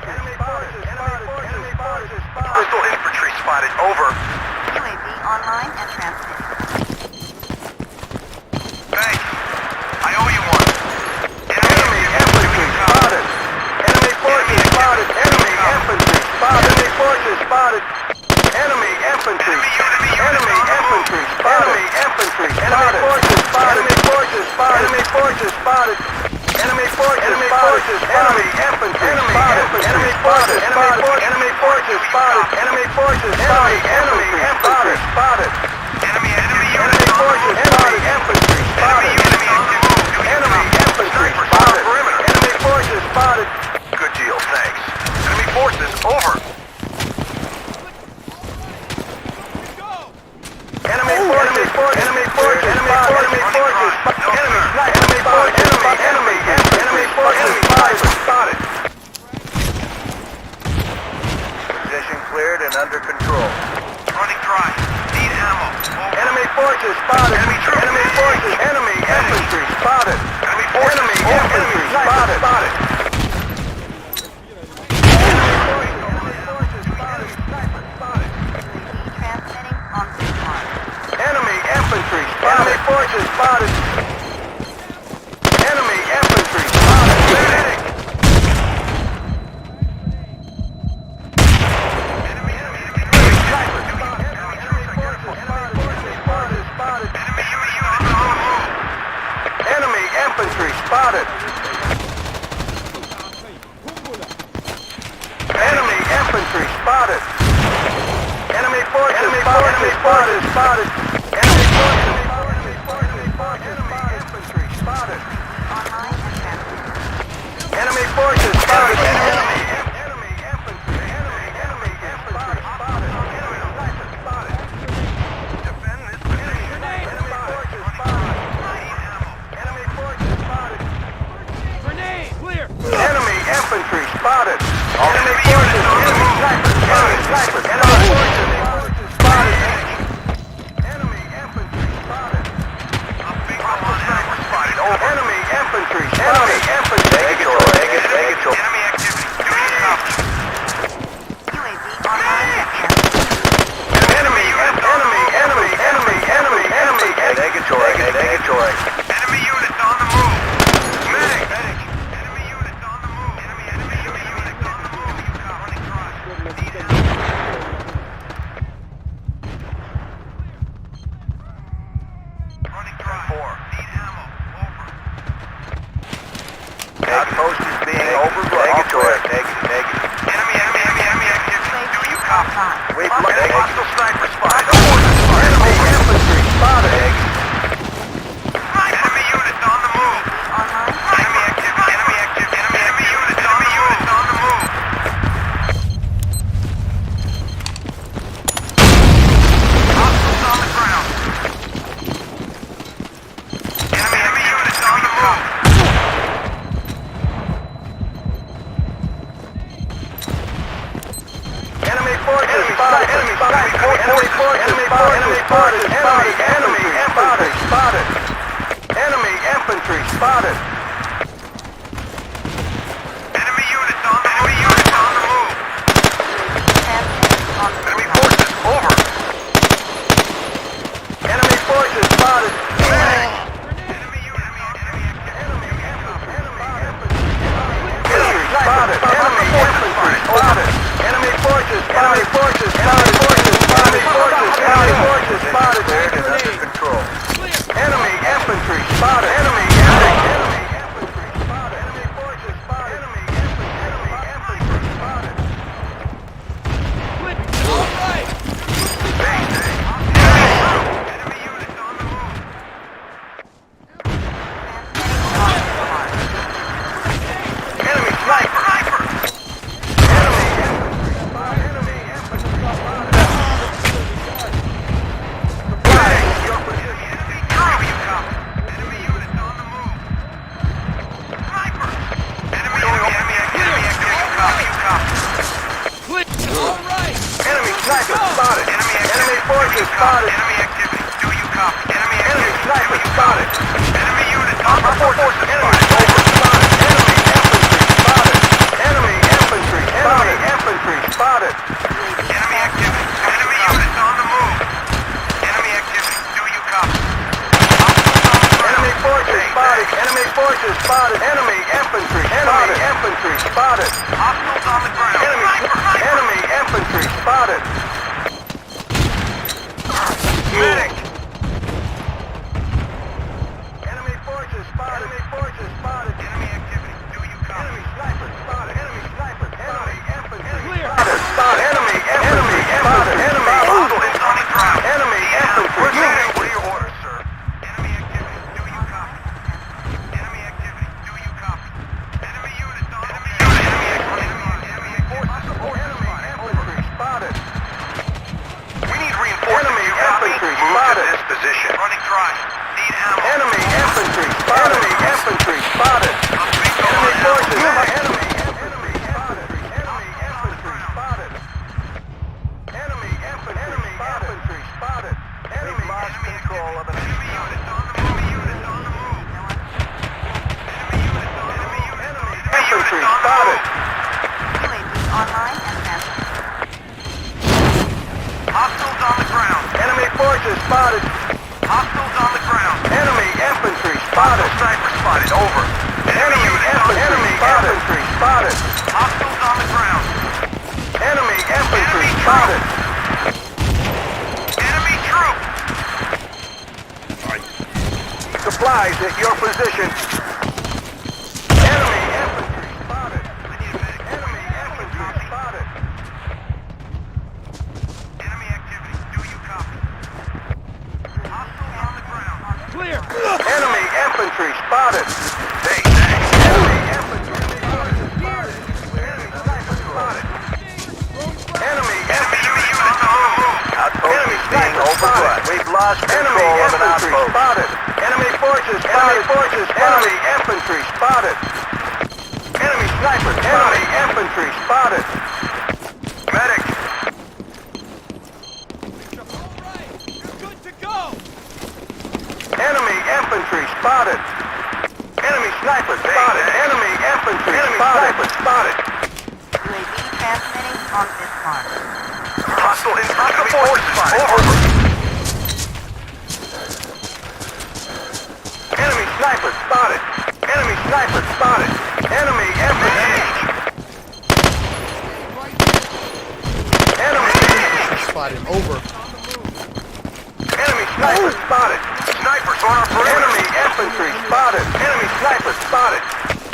Enemy forces spotted. Crystal infantry spotted. Over. UAV online and transmitting. Thanks. I owe you one. Enemy infantry spotted. Enemy forces spotted. Enemy infantry spotted. Enemy forces spotted. Enemy infantry. Enemy infantry spotted. Enemy infantry spotted. Enemy forces spotted. Enemy forces spotted. Enemy forces spotted. Enemy infantry spotted. Enemy forces spotted. Enemy forces spotted. Enemy forces spotted. Enemy infantry spotted. Enemy forces spotted. Infantry spotted. Enemy infantry spotted. Enemy forces spotted. Good deal, thanks. Enemy forces over. Enemy forces spotted. Enemy forces spotted. Position cleared and under control. Running dry. Need ammo. Enemy forces spotted. Enemy troops. Enemy forces. Enemy infantry spotted. Enemy forces. Enemy infantry spotted. Transmitting on this one. Enemy infantry spotted. Enemy forces spotted. Enemy infantry spotted. Medic. Enemy sniper spotted. Enemy infantry spotted. Enemy infantry spotted. Enemy forces spotted. Enemy forces spotted. Enemy forces spotted. Enemy infantry spotted. Online and transmitting. Enemy forces spotted. Enemy Hostile sniper spotted. Enemy infantry spotted. Enemy units on the move. Enemy activity. Enemy activity. Enemy units on the move. Hostiles on the ground. Enemy units on the move. Enemy forces spotted. Enemy spotted. Enemy forces spotted. Enemy forces spotted. Enemy infantry spotted. Enemy infantry spotted. Enemy units on the move. Enemy units on the move. Enemy forces over. Enemy forces spotted. Enemy units. Enemy spotted. Enemy infantry spotted. Enemy forces spotted. Enemy forces spotted. Enemy forces spotted. Enemy forces spotted. Under control. Enemy infantry spotted. Enemy infantry spotted. Enemy forces spotted. Enemy infantry spotted. All right. Enemy units on the move. Enemy sniper. Enemy infantry spotted. Enemy infantry spotted. Flag your position. Enemy troops. You copy. Enemy units on the move. Sniper. Enemy activity. You copy. All right. Enemy sniper spotted. Enemy forces spotted. Enemy activity. Do you copy? Enemy sniper spotted. Enemy units on the forces spotted. Enemy infantry spotted. Enemy infantry spotted. Enemy activity. Enemy units on the move. Enemy activity. Do you copy? Enemy forces spotted. Enemy forces spotted. Enemy infantry. Enemy infantry spotted. Hostiles on the ground. Enemy infantry spotted. Medic. Enemy forces spotted. Enemy forces spotted. Enemy activity. Do you copy? Enemy sniper spotted. Enemy sniper. Enemy infantry spotted. Spotted. Enemy infantry spotted. Enemy hostiles on the ground. Enemy infantry. What are your orders, sir? Enemy activity. Do you copy? Enemy activity. Do you copy? Enemy units on enemy units. Enemy forces. Enemy infantry spotted. We need reinforcements. Enemy infantry spotted. This position. Running dry. Need ammo. Enemy infantry spotted. Enemy infantry spotted. Enemy forces. Enemy infantry spotted. Enemy infantry spotted. Enemy infantry spotted. Enemy lost control of an enemy unit on the move. Enemy unit on the move. Enemy unit on the move. Enemy infantry spotted. Online and master. Hostiles on the ground. Enemy forces spotted. Hostiles on the ground. Enemy infantry spotted. Sniper spotted. Over. Enemy infantry spotted. Hostiles on the ground. Enemy infantry spotted. Enemy troops. Supplies at your position. Enemy infantry spotted. Enemy infantry spotted. Enemy activity. Do you copy? Hostiles on the ground. Clear. Enemy infantry spotted. Hey, enemy infantry spotted. Enemy sniper spotted. Enemy units on the move. Enemy sniper spotted. We've lost control of an outpost. Spotted. Enemy forces spotted. Enemy infantry spotted. Enemy sniper. Enemy infantry spotted. Medic. All right. You're good to go. Enemy infantry spotted. Enemy sniper spotted. Enemy infantry spotted. UAV transmitting on this mark. Hostile infantry force spotted. Over. Enemy sniper spotted. Enemy sniper spotted. Enemy infantry. Enemy Spotted. Over. Enemy sniper spotted. Snipers on our perimeter. Enemy infantry spotted. Enemy sniper spotted.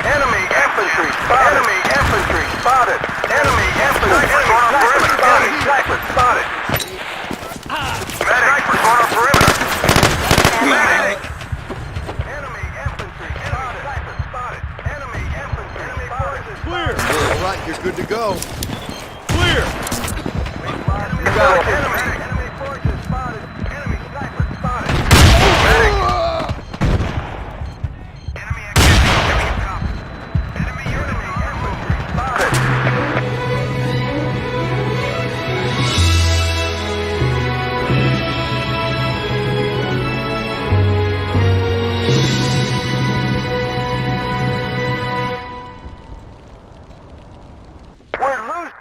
Enemy infantry spotted. Enemy infantry spotted. Enemy infantry sniper spotted. Medic for corner perimeter. Medic. Enemy infantry spotted. Enemy infantry spotted. Clear. All right, you're good to go. Clear. You got it. Enemy forces spotted. Enemy sniper spotted. Medic. Enemy activity. Enemy infantry spotted. We're loose.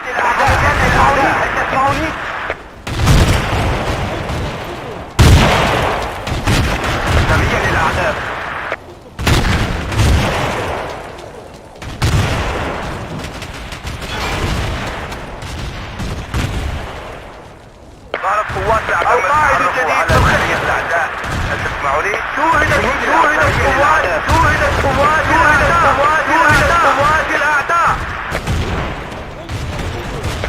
القائد الجديد على الأعداء. هل تسمعوا لي؟ شوهدت قوات الأعداء.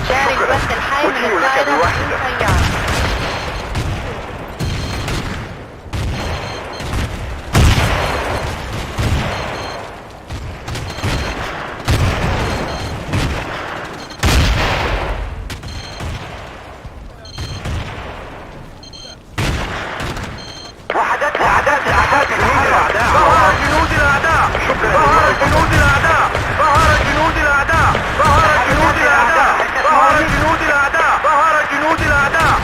جاري الوحدة الحي من الطائرة بدون طيار. وحدات الأعداء ظهر جنود الأعداء. ظهر جنود الأعداء. ظهر جنود الأعداء. ظهر جنود الأعداء. ظهر جنود الأعداء. ظهر جنود الأعداء.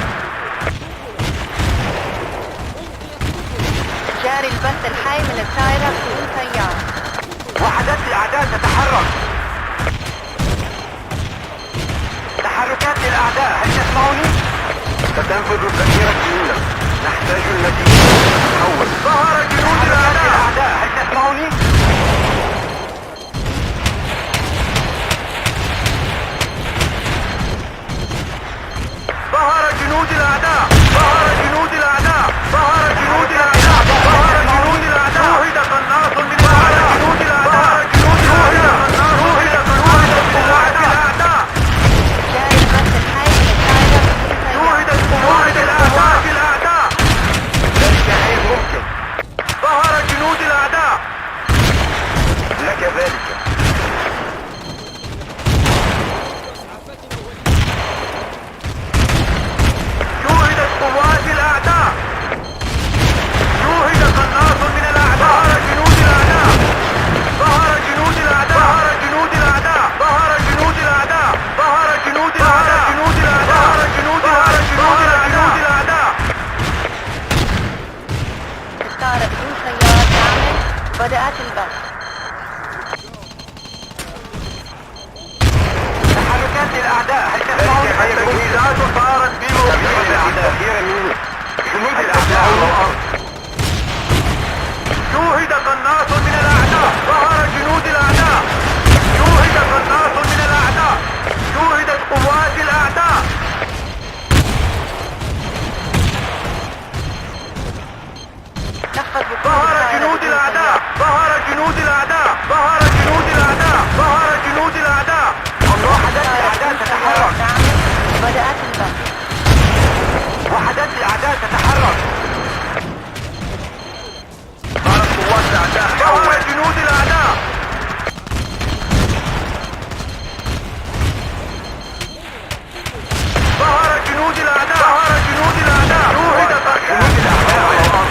جاري البث الحي من الطائرة بدون طيار. وحدات الأعداء تتحرك. تحركات الأعداء. هل تسمعوني؟ ستنفذ الذخيرة الأولى. نحتاج المزيد. تتحول. ظهر جنود الأعداء. هل تسمعوني؟ ظهر جنود الأعداء. ظهر جنود الأعداء. ظهر جنود الأعداء. ظهر جنود الأعداء. شوهد قناص من الأعداء. جنود الأعداء. جنود الأعداء. شوهد قناص من الأعداء. جاري البث الحي من الطائرة بدون طيار. شوهدت قوات الأعداء. ذلك غير ممكن. ظهر جنود الأعداء. لك ذلك. شوهدت قوات الأعداء. شوهد قناص من الأعداء. ظهر جنود الأعداء. ظهر جنود الأعداء. ظهر جنود الأعداء. ظهر جنود الأعداء. ظهر جنود الأعداء. جنود الأعداء. ظهر جنود الأعداء. الطائرة بدون طيار تعمل. بدأت البث. تحركات الأعداء. هل تسمعون؟ التجهيزات صارت بموجب الأعداء. جنود الأعداء على الأرض. شوهد قناص من الأعداء. ظهر جنود الأعداء. شوهد قناص من الأعداء. شوهدت قوات الأعداء. نفذ وقود ظهر الطائرة جنود بدون الأعداء. طيار. ظهر جنود الأعداء. ظهر جنود الأعداء. ظهر جنود الأعداء. وحدات الأعداء تتحرك. تعمل. بدأت البث. وحدات الأعداء تتحرك. ظهرت قوات الأعداء. ظهر جنود الأعداء. ظهر جنود الأعداء. ظهر جنود الأعداء.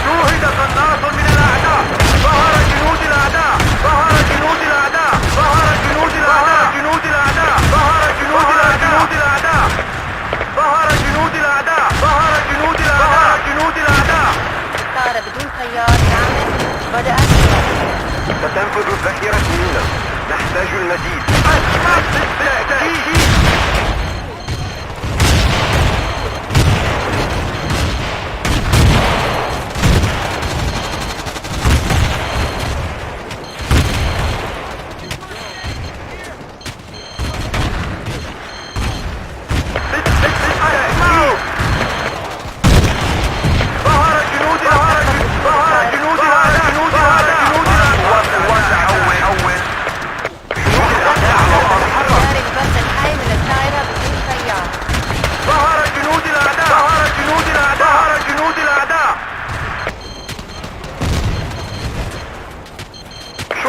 شوهد قناص من الأعداء. ظهر جنود الأعداء. ظهر جنود الأعداء. ظهر جنود الأعداء. جنود الأعداء. ظهر جنود الأعداء. ظهر جنود الأعداء. ظهر جنود الأعداء. جنود الأعداء. الطائرة بدون طيار تعمل. بدأت البث. ستنفذ الذخيرة الأولى. نحتاج المزيد. أسمع بالتأكيد.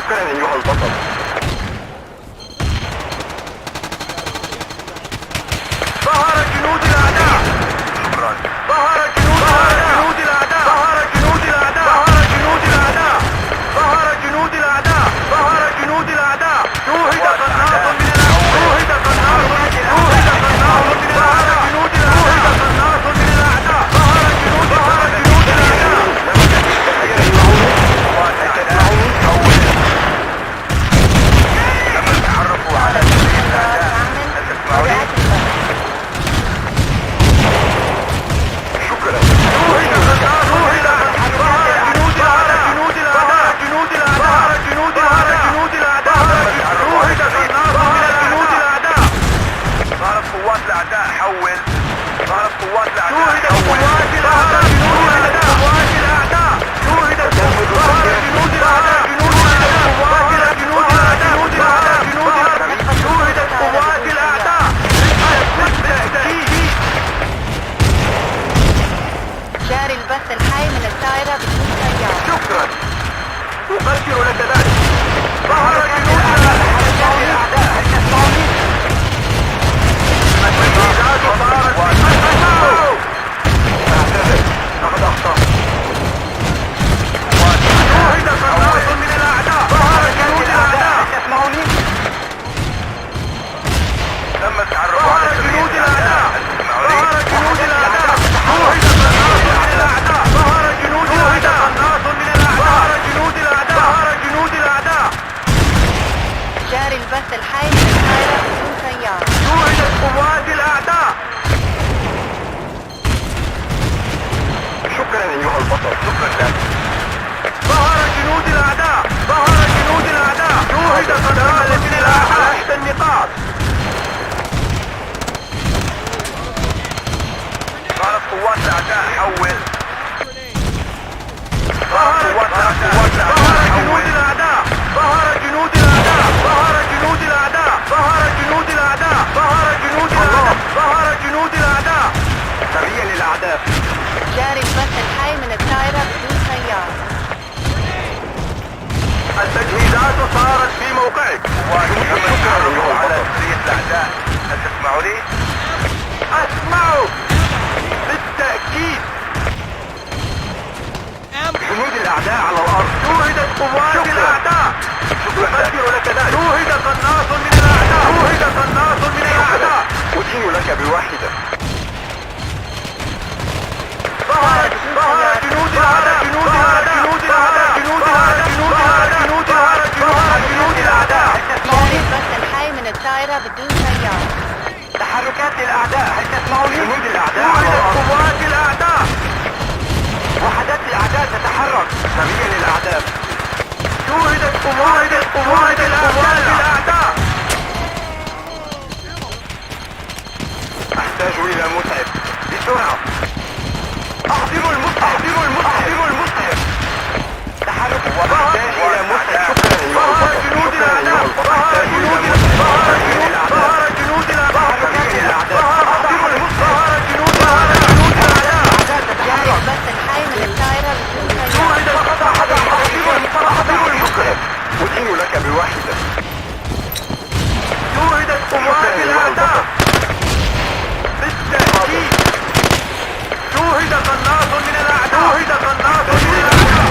شكرا أيها البطل. ظهر جنود الأعداء. شكرا. ظهر جنود الأعداء. ظهر جنود الأعداء. ظهر جنود الأعداء. ظهر جنود الأعداء. ظهر جنود الأعداء. شوهد قناص من الأعداء. شوهد قناص من الأعداء. شوهد قناص من الأعداء. جنود الأعداء. شوهد قناص من الأعداء. ظهر جنود الأعداء. تم التحرك على سبيل الأعداء. شكرا. شوهد قناص من الأعداء. ظهر جنود الأعداء. جنود الأعداء. جنود الأعداء. جنود الأعداء. جنود الأعداء. شوهد قناص من جنود الأعداء. ظهرت قوات الأعداء. حول. ظهرت قوات الأعداء. شوهدت قوات الأعداء. جنود الأعداء. قوات الأعداء. شوهدت ظهر جنود الأعداء. جنود الأعداء. قوات جنود الأعداء. جنود الأعداء. جنود الأعداء. شوهدت قوات الأعداء. بالتأكيد. جاري البث الحي من الطائرة بدون سيارة. شكرا. أبشر لك ذلك. ظهر جنود الأعداء. هل تسمعني؟ التجهيزات صارت. أعتذر. لقد أخطأت. شوهد قناص من الأعداء. ظهر جنود الأعداء. هل تسمعني؟ تم التعرف على جنود الأعداء. ظهر جنود الأعداء. شوهد قناص من الأعداء. ظهر جنود الأعداء. قناص من الأعداء. ظهر جنود الأعداء. ظهر جنود الأعداء. جاري البث الحي من الطائرة بدون سيارة. شوهدت قوات الأعداء. شكرا أيها البطل. شكرا لك. ظهر جنود الأعداء. ظهر جنود الأعداء. شوهد قناص من الأعداء. تحت النقاط. ظهرت قوات الأعداء. حول. ظهر قوات الأعداء. ظهر جنود الأعداء. ظهر جنود الأعداء. ظهر جنود الأعداء. ظهر جنود الأعداء. ظهر جنود الأعداء. ظهر جنود الأعداء. سريع للأعداء. جاري البث الحي من الطائرة بدون سيارة. التجهيزات صارت في موقعك. شكرا على سرية الأعداء. هل تسمعني؟ أسمعك. بالتأكيد. جنود الأعداء على الأرض. شوهدت قوات الأعداء. أبشر لك ذلك. شوهد قناص من الأعداء. شوهد قناص من الأعداء. أدين لك بواحدة. ظهر جنود الأعداء. جنود الأعداء. جنود الأعداء. جنود الأعداء. جنود الأعداء. جنود الأعداء. جنود الأعداء. جاري البث الحي من الطائرة بدون سيارة. تحركات الأعداء. هل تسمعوني؟ جنود الأعداء. شوهدت قوات الأعداء. وحدات الأعداء تتحرك. سريع للأعداء. شوهدت قوات الأعداء. أحتاج إلى مسعف بسرعة. أحضروا المسعف. أحضروا المسعف. أحضروا المسعف. تحرك. أحتاج إلى مسعف. ظهر جنود الأعداء. ظهر جنود الأعداء. ظهر جنود الأعداء. ظهر جنود الأعداء. ظهر جنود الأعداء. جاري البث الحي من الطائرة بدون سيارة. أدين لك بواحدة. شوهدت قوات الأعداء. بالتأكيد. شوهد قناص من الأعداء. شوهد قناص من الأعداء.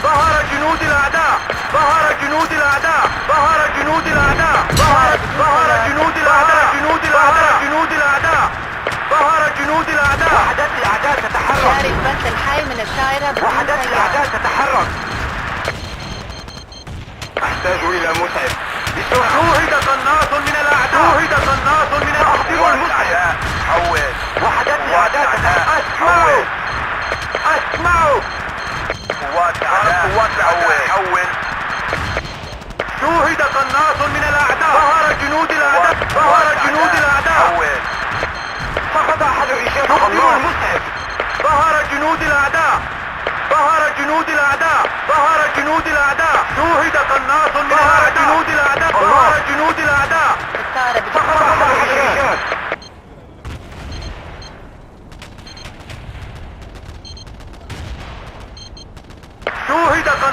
ظهر جنود الأعداء. ظهر جنود الأعداء. ظهر جنود الأعداء. ظهر جنود الأعداء. جنود الأعداء. جنود الأعداء. ظهر جنود الأعداء. وحدات الأعداء تتحرك. جاري البث الحي من الطائرة بدون وحدات سيارة. الأعداء تتحرك. أحتاج إلى مسعف بسرعة. شوهد قناص من الأعداء. شوهد قناص من الأعداء. حول. وحدات الأعداء تتحرك. أسمعوا. أسمعوا. قوات الأعداء. حول. شوهد قناص من الأعداء. ظهر جنود الأعداء. ظهر جنود الأعداء. فقد أحد الرجال. أحضروا المسعف. ظهر جنود الأعداء. ظهر جنود الأعداء. ظهر جنود الأعداء. شوهد قناص من الأعداء. جنود الأعداء. ظهر جنود الأعداء. الطائرة بدون فقد أحد الرجال.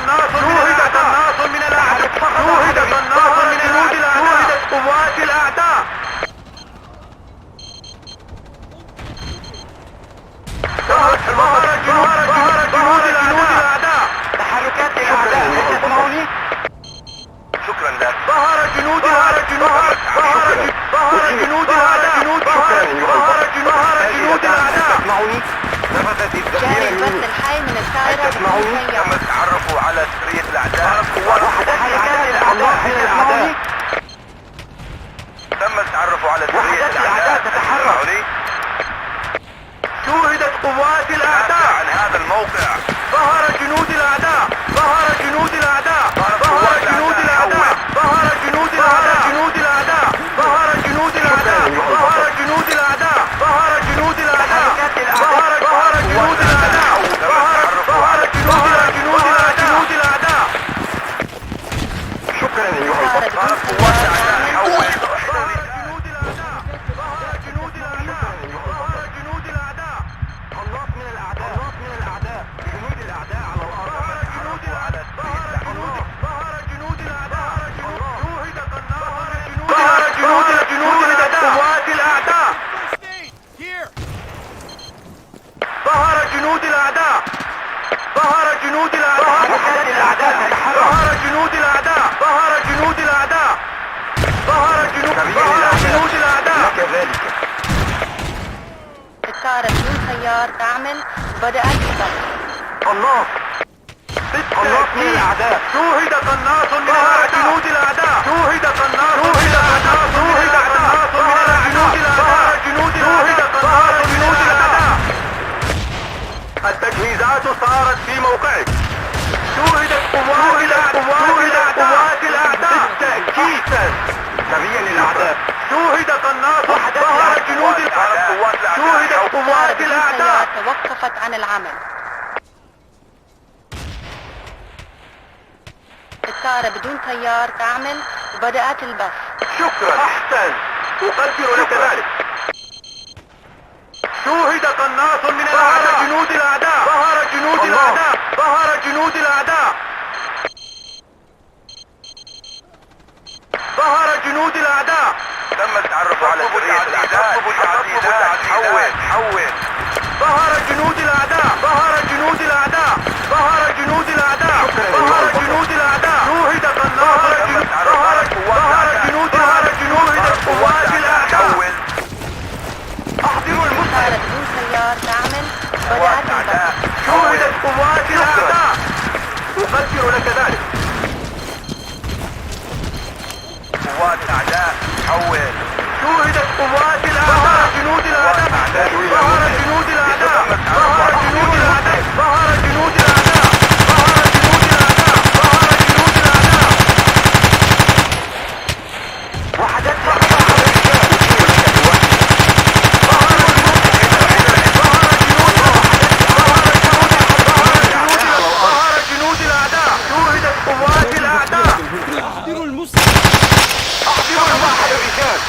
قناص من الأعداء. شوهد قناص من جنود الأعداء. شوهدت قوات الأعداء. ظهر جنود الأعداء. تحركات الأعداء، هل تسمعوني؟ شكرا لك. ظهر جنود الأعداء. تسمعوني؟ نفذت جاري البث الحي من الطائرة بدون سيارة. تم التعرف على سرية الأعداء. تحركات الأعداء، هل تسمعوني؟ تم التعرف على سرية الأعداء. تسمعوني؟ شوهدت قوات الأعداء عن هذا الموقع. ظهر جنود الأعداء. ظهر جنود الأعداء. ظهر جنود الأعداء. ظهر جنود الأعداء. جنود الأعداء. ظهر جنود الأعداء. ظهر جنود الأعداء. ظهر جنود الأعداء. ظهر جنود الأعداء. ظهر جنود الأعداء. شكرا أيها البطل. قوات الأعداء حول. Here! ظهر جنود الأعداء. ظهر جنود الأعداء. ظهر جنود الأعداء. ظهر جنود الأعداء. ظهر جنود الأعداء. كذلك. الطائرة بدون سيار تعمل وبدأت البث. قناص. قناص من الأعداء. شوهد قناص من الأعداء. جنود الأعداء. شوهد قناص من الأعداء. شوهد قناص من الأعداء. جنود الأعداء. التجهيزات صارت في موقعك. شوهدت قوات الأعداء. بالتأكيد سريا للأعداء. شوهد قناص. ظهر جنود الأعداء. شوهدت قوات بدون الأعداء. سيار توقفت عن العمل. الطائرة بدون سيار تعمل وبدأت البث. شكرا. أحسن. أقدر لك ذلك. شوهد قناص من الأعداء. جنود الأعداء. ظهر جنود الأعداء. ظهر جنود الأعداء. ظهر جنود الأعداء. تم التعرف على سرية الأعداء. حول. ظهر جنود الأعداء. ظهر جنود الأعداء. ظهر جنود الأعداء. ظهر جنود الأعداء. شوهد قناص. ظهر جنود قوات الأعداء. أحضروا الطائرة بدون سيار تعمل وبدأت البث. شوهدت قوات الأعداء. أقدر لك ذلك. قوات الأعداء حول. شوهدت قوات الأعداء. جنود الأعداء. ظهر جنود الأعداء. ظهر جنود الأعداء. ظهر جنود الأعداء. ظهر جنود الأعداء. ظهر جنود الأعداء. وحدت جنود الأعداء. شوهدت قوات الأعداء. احضروا المسلم. أحضروا المعهد الرجال.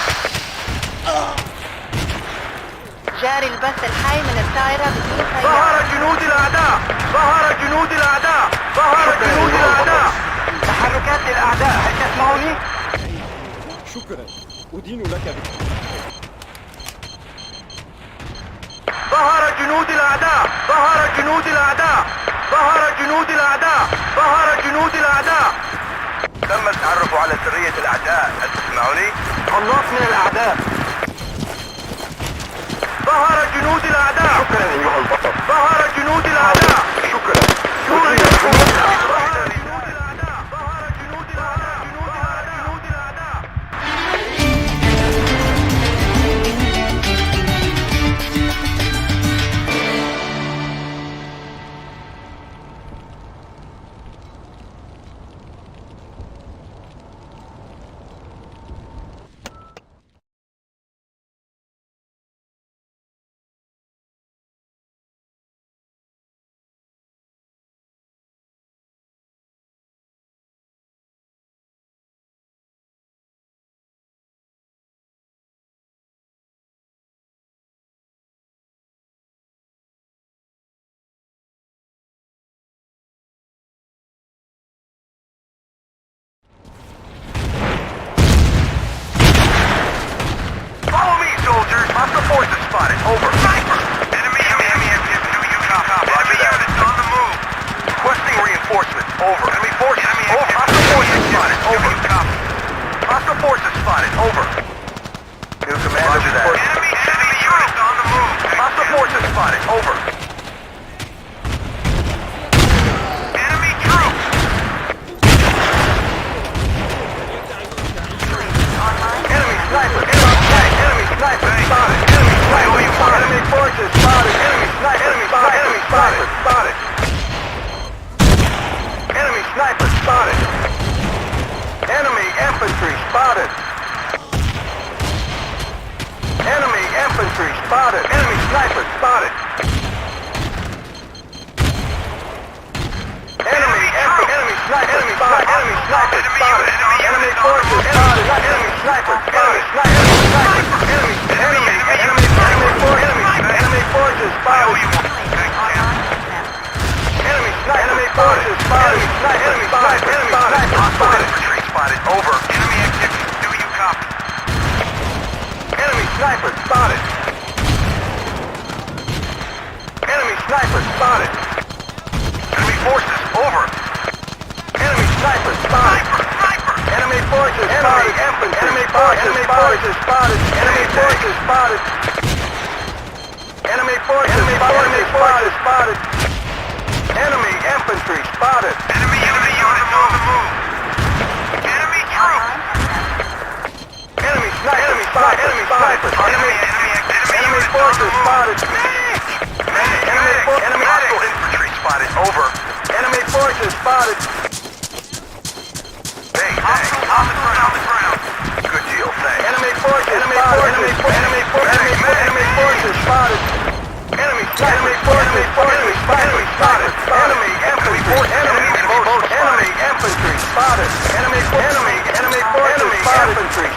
جاري البث الحي من الطائرة بدون ظهر سيار. جنود الأعداء. ظهر جنود الأعداء. ظهر جنود الأعداء. تحركات الأعداء، هل تسمعوني؟ شكرا. أدين لك بك. ظهر جنود الأعداء. ظهر جنود الأعداء. ظهر جنود الأعداء. ظهر جنود الأعداء. تم التعرف على سرية الأعداء. هل تسمعوني؟ قناص من الأعداء. ظهر جنود الأعداء. شكرا أيها البطل. ظهر جنود الأعداء. شكرا. soldiers. Hostile forces spotted. Over. Sniper! Enemy activity. Do you copy? Enemy units on the move. Requesting reinforcements. Over. Enemy forces. Over. Hostile forces spotted. Over. Copy. Hostile forces spotted. Over. New commander report. Enemy units on the move. Hostile forces spotted. Over. Enemy troops. Enemy sniper. Enemy sniper spotted. Enemy sniper. Enemy forces spotted. Enemy sniper. Enemy sniper spotted. Enemy sniper spotted. Enemy infantry spotted. Enemy infantry spotted. Enemy sniper spotted. Enemy sniper. Enemy sniper spotted. Enemy forces spotted. Enemy sniper. Enemy forces spotted. Enemy forces spotted. Enemy sniper spotted. Infantry spotted. Over. Enemy activity. Do you copy? Enemy sniper spotted. Enemy sniper spotted. Enemy forces over. Enemy sniper spotted. Sniper. Enemy forces spotted. Enemy forces spotted. Enemy forces spotted. Enemy forces spotted. Enemy infantry spotted. Enemy units on the move. Enemy troops. Enemy sniper. Enemy forces spotted. Enemy hostile infantry spotted. Over. Enemy forces spotted. On the ground. Good deal, thanks. Enemy forces spotted. Enemy forces spotted. Enemy forces spotted. Enemy infantry. Enemy infantry spotted. Enemy forces infantry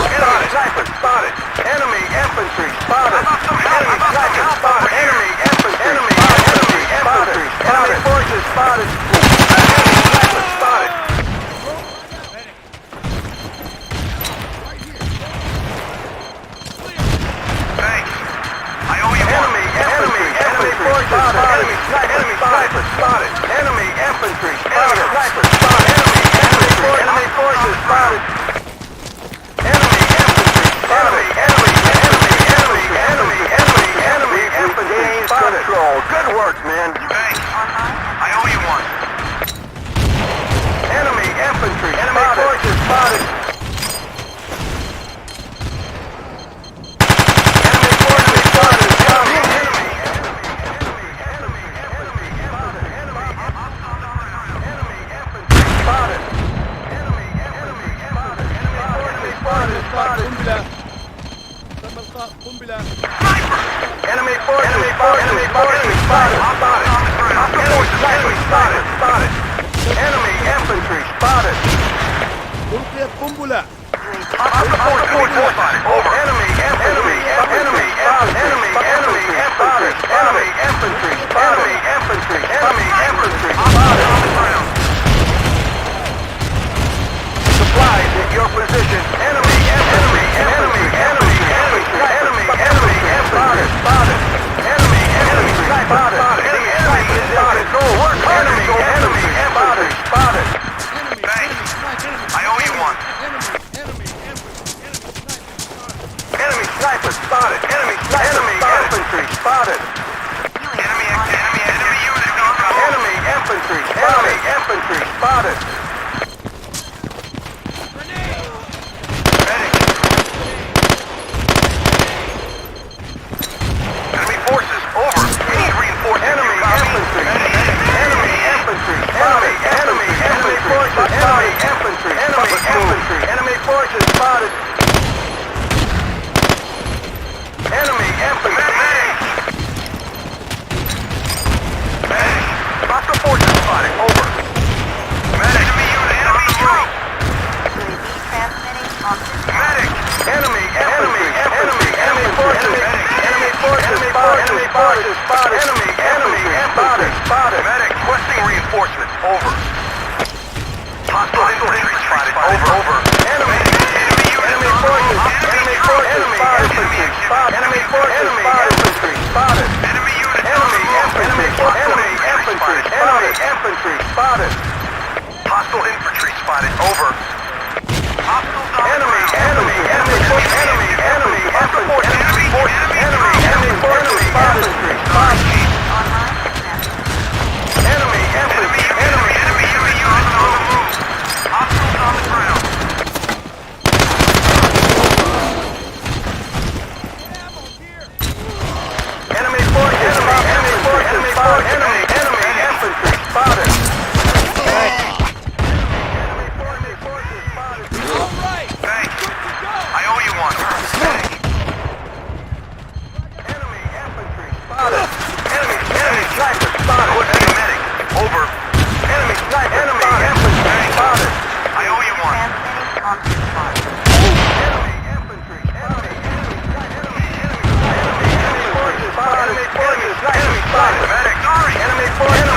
spotted. Sniper spotted. Enemy infantry spotted. Enemy sniper spotted. Enemy infantry spotted. Enemy forces spotted. Enemy sniper spotted. Thanks. I owe you one. Enemy forces spotted. Enemy sniper spotted. Enemy infantry spotted. Sniper spotted. Enemy forces spotted. Control. Good work, man. Thanks. I owe you one. Enemy infantry. Enemy forces spotted. Enemy forces spotted. قنبلة. Enemy forces spotted. Spotted. Enemy infantry spotted. ألقيت قنبلة. Over. Enemy infantry spotted. Supplies at your position. Enemy infantry spotted. Enemy spotted. Go work. Enemy spotted. Thanks. I owe you one. Enemy sniper spotted. Enemy infantry spotted. Enemy unit on the move. Enemy infantry spotted. Enemy forces over. Need reinforcements. Enemy infantry. Enemy forces spotted. Enemy infantry. Hostile forces spotted. Over. Medic. Incoming reinforcements. Over. Hostile infantry spotted. Over. Enemy forces. Enemy forces. Infantry spotted. Enemy forces. Infantry spotted. Enemy units. Enemy infantry spotted. Infantry spotted. Hostile infantry spotted. Over. Hostiles on the ground. Enemy forces. Enemy forces. Spotted. Online success. Enemy units on the move. Hostiles on the ground. Enemy forces. Enemy infantry spotted. Enemy forces spotted. All right. Thanks. Good to go. I owe you one. Enemy infantry spotted. Enemy sniper spotted. Enemy medic. Over. Enemy sniper. Enemy infantry spotted. I owe you one. Transmitting on spot. Enemy infantry. Enemy forces spotted. Enemy spotted. Medic. Sorry. Enemy forces.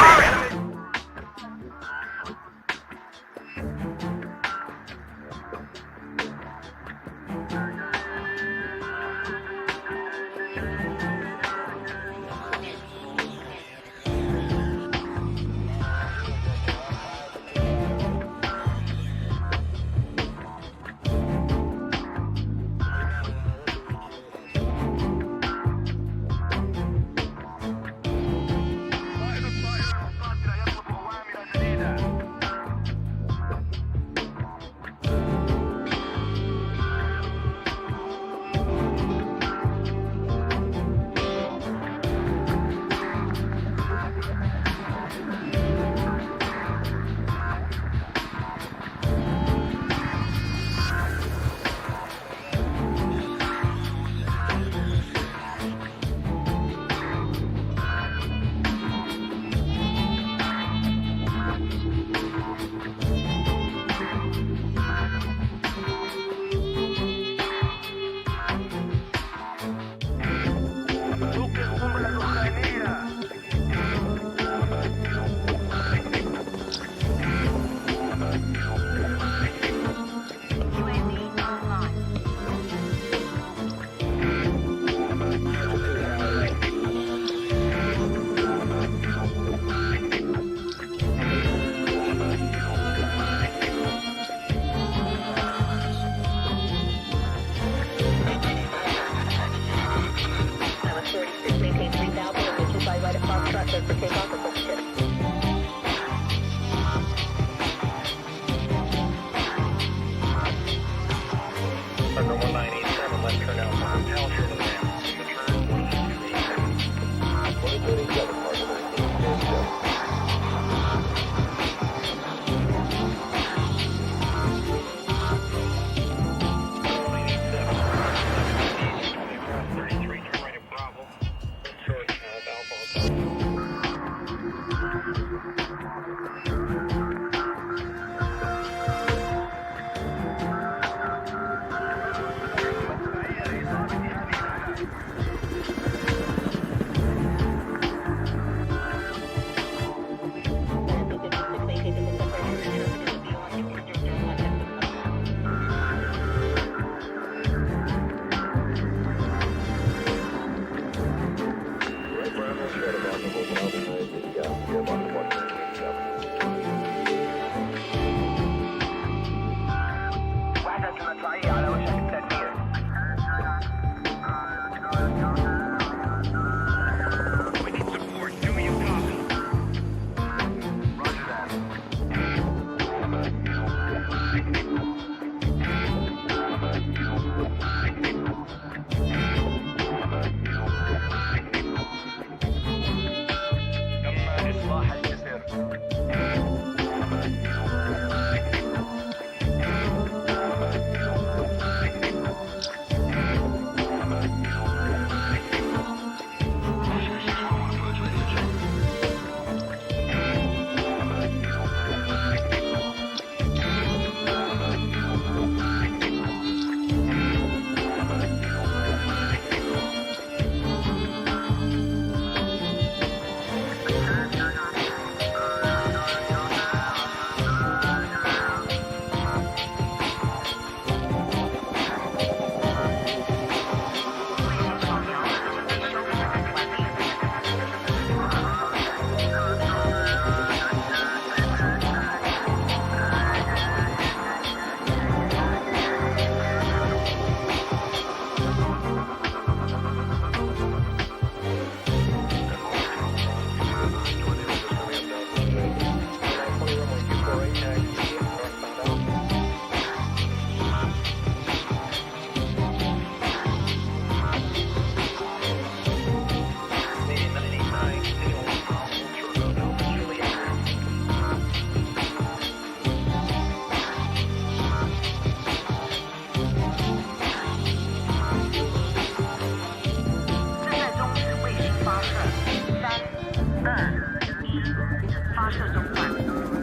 system planted.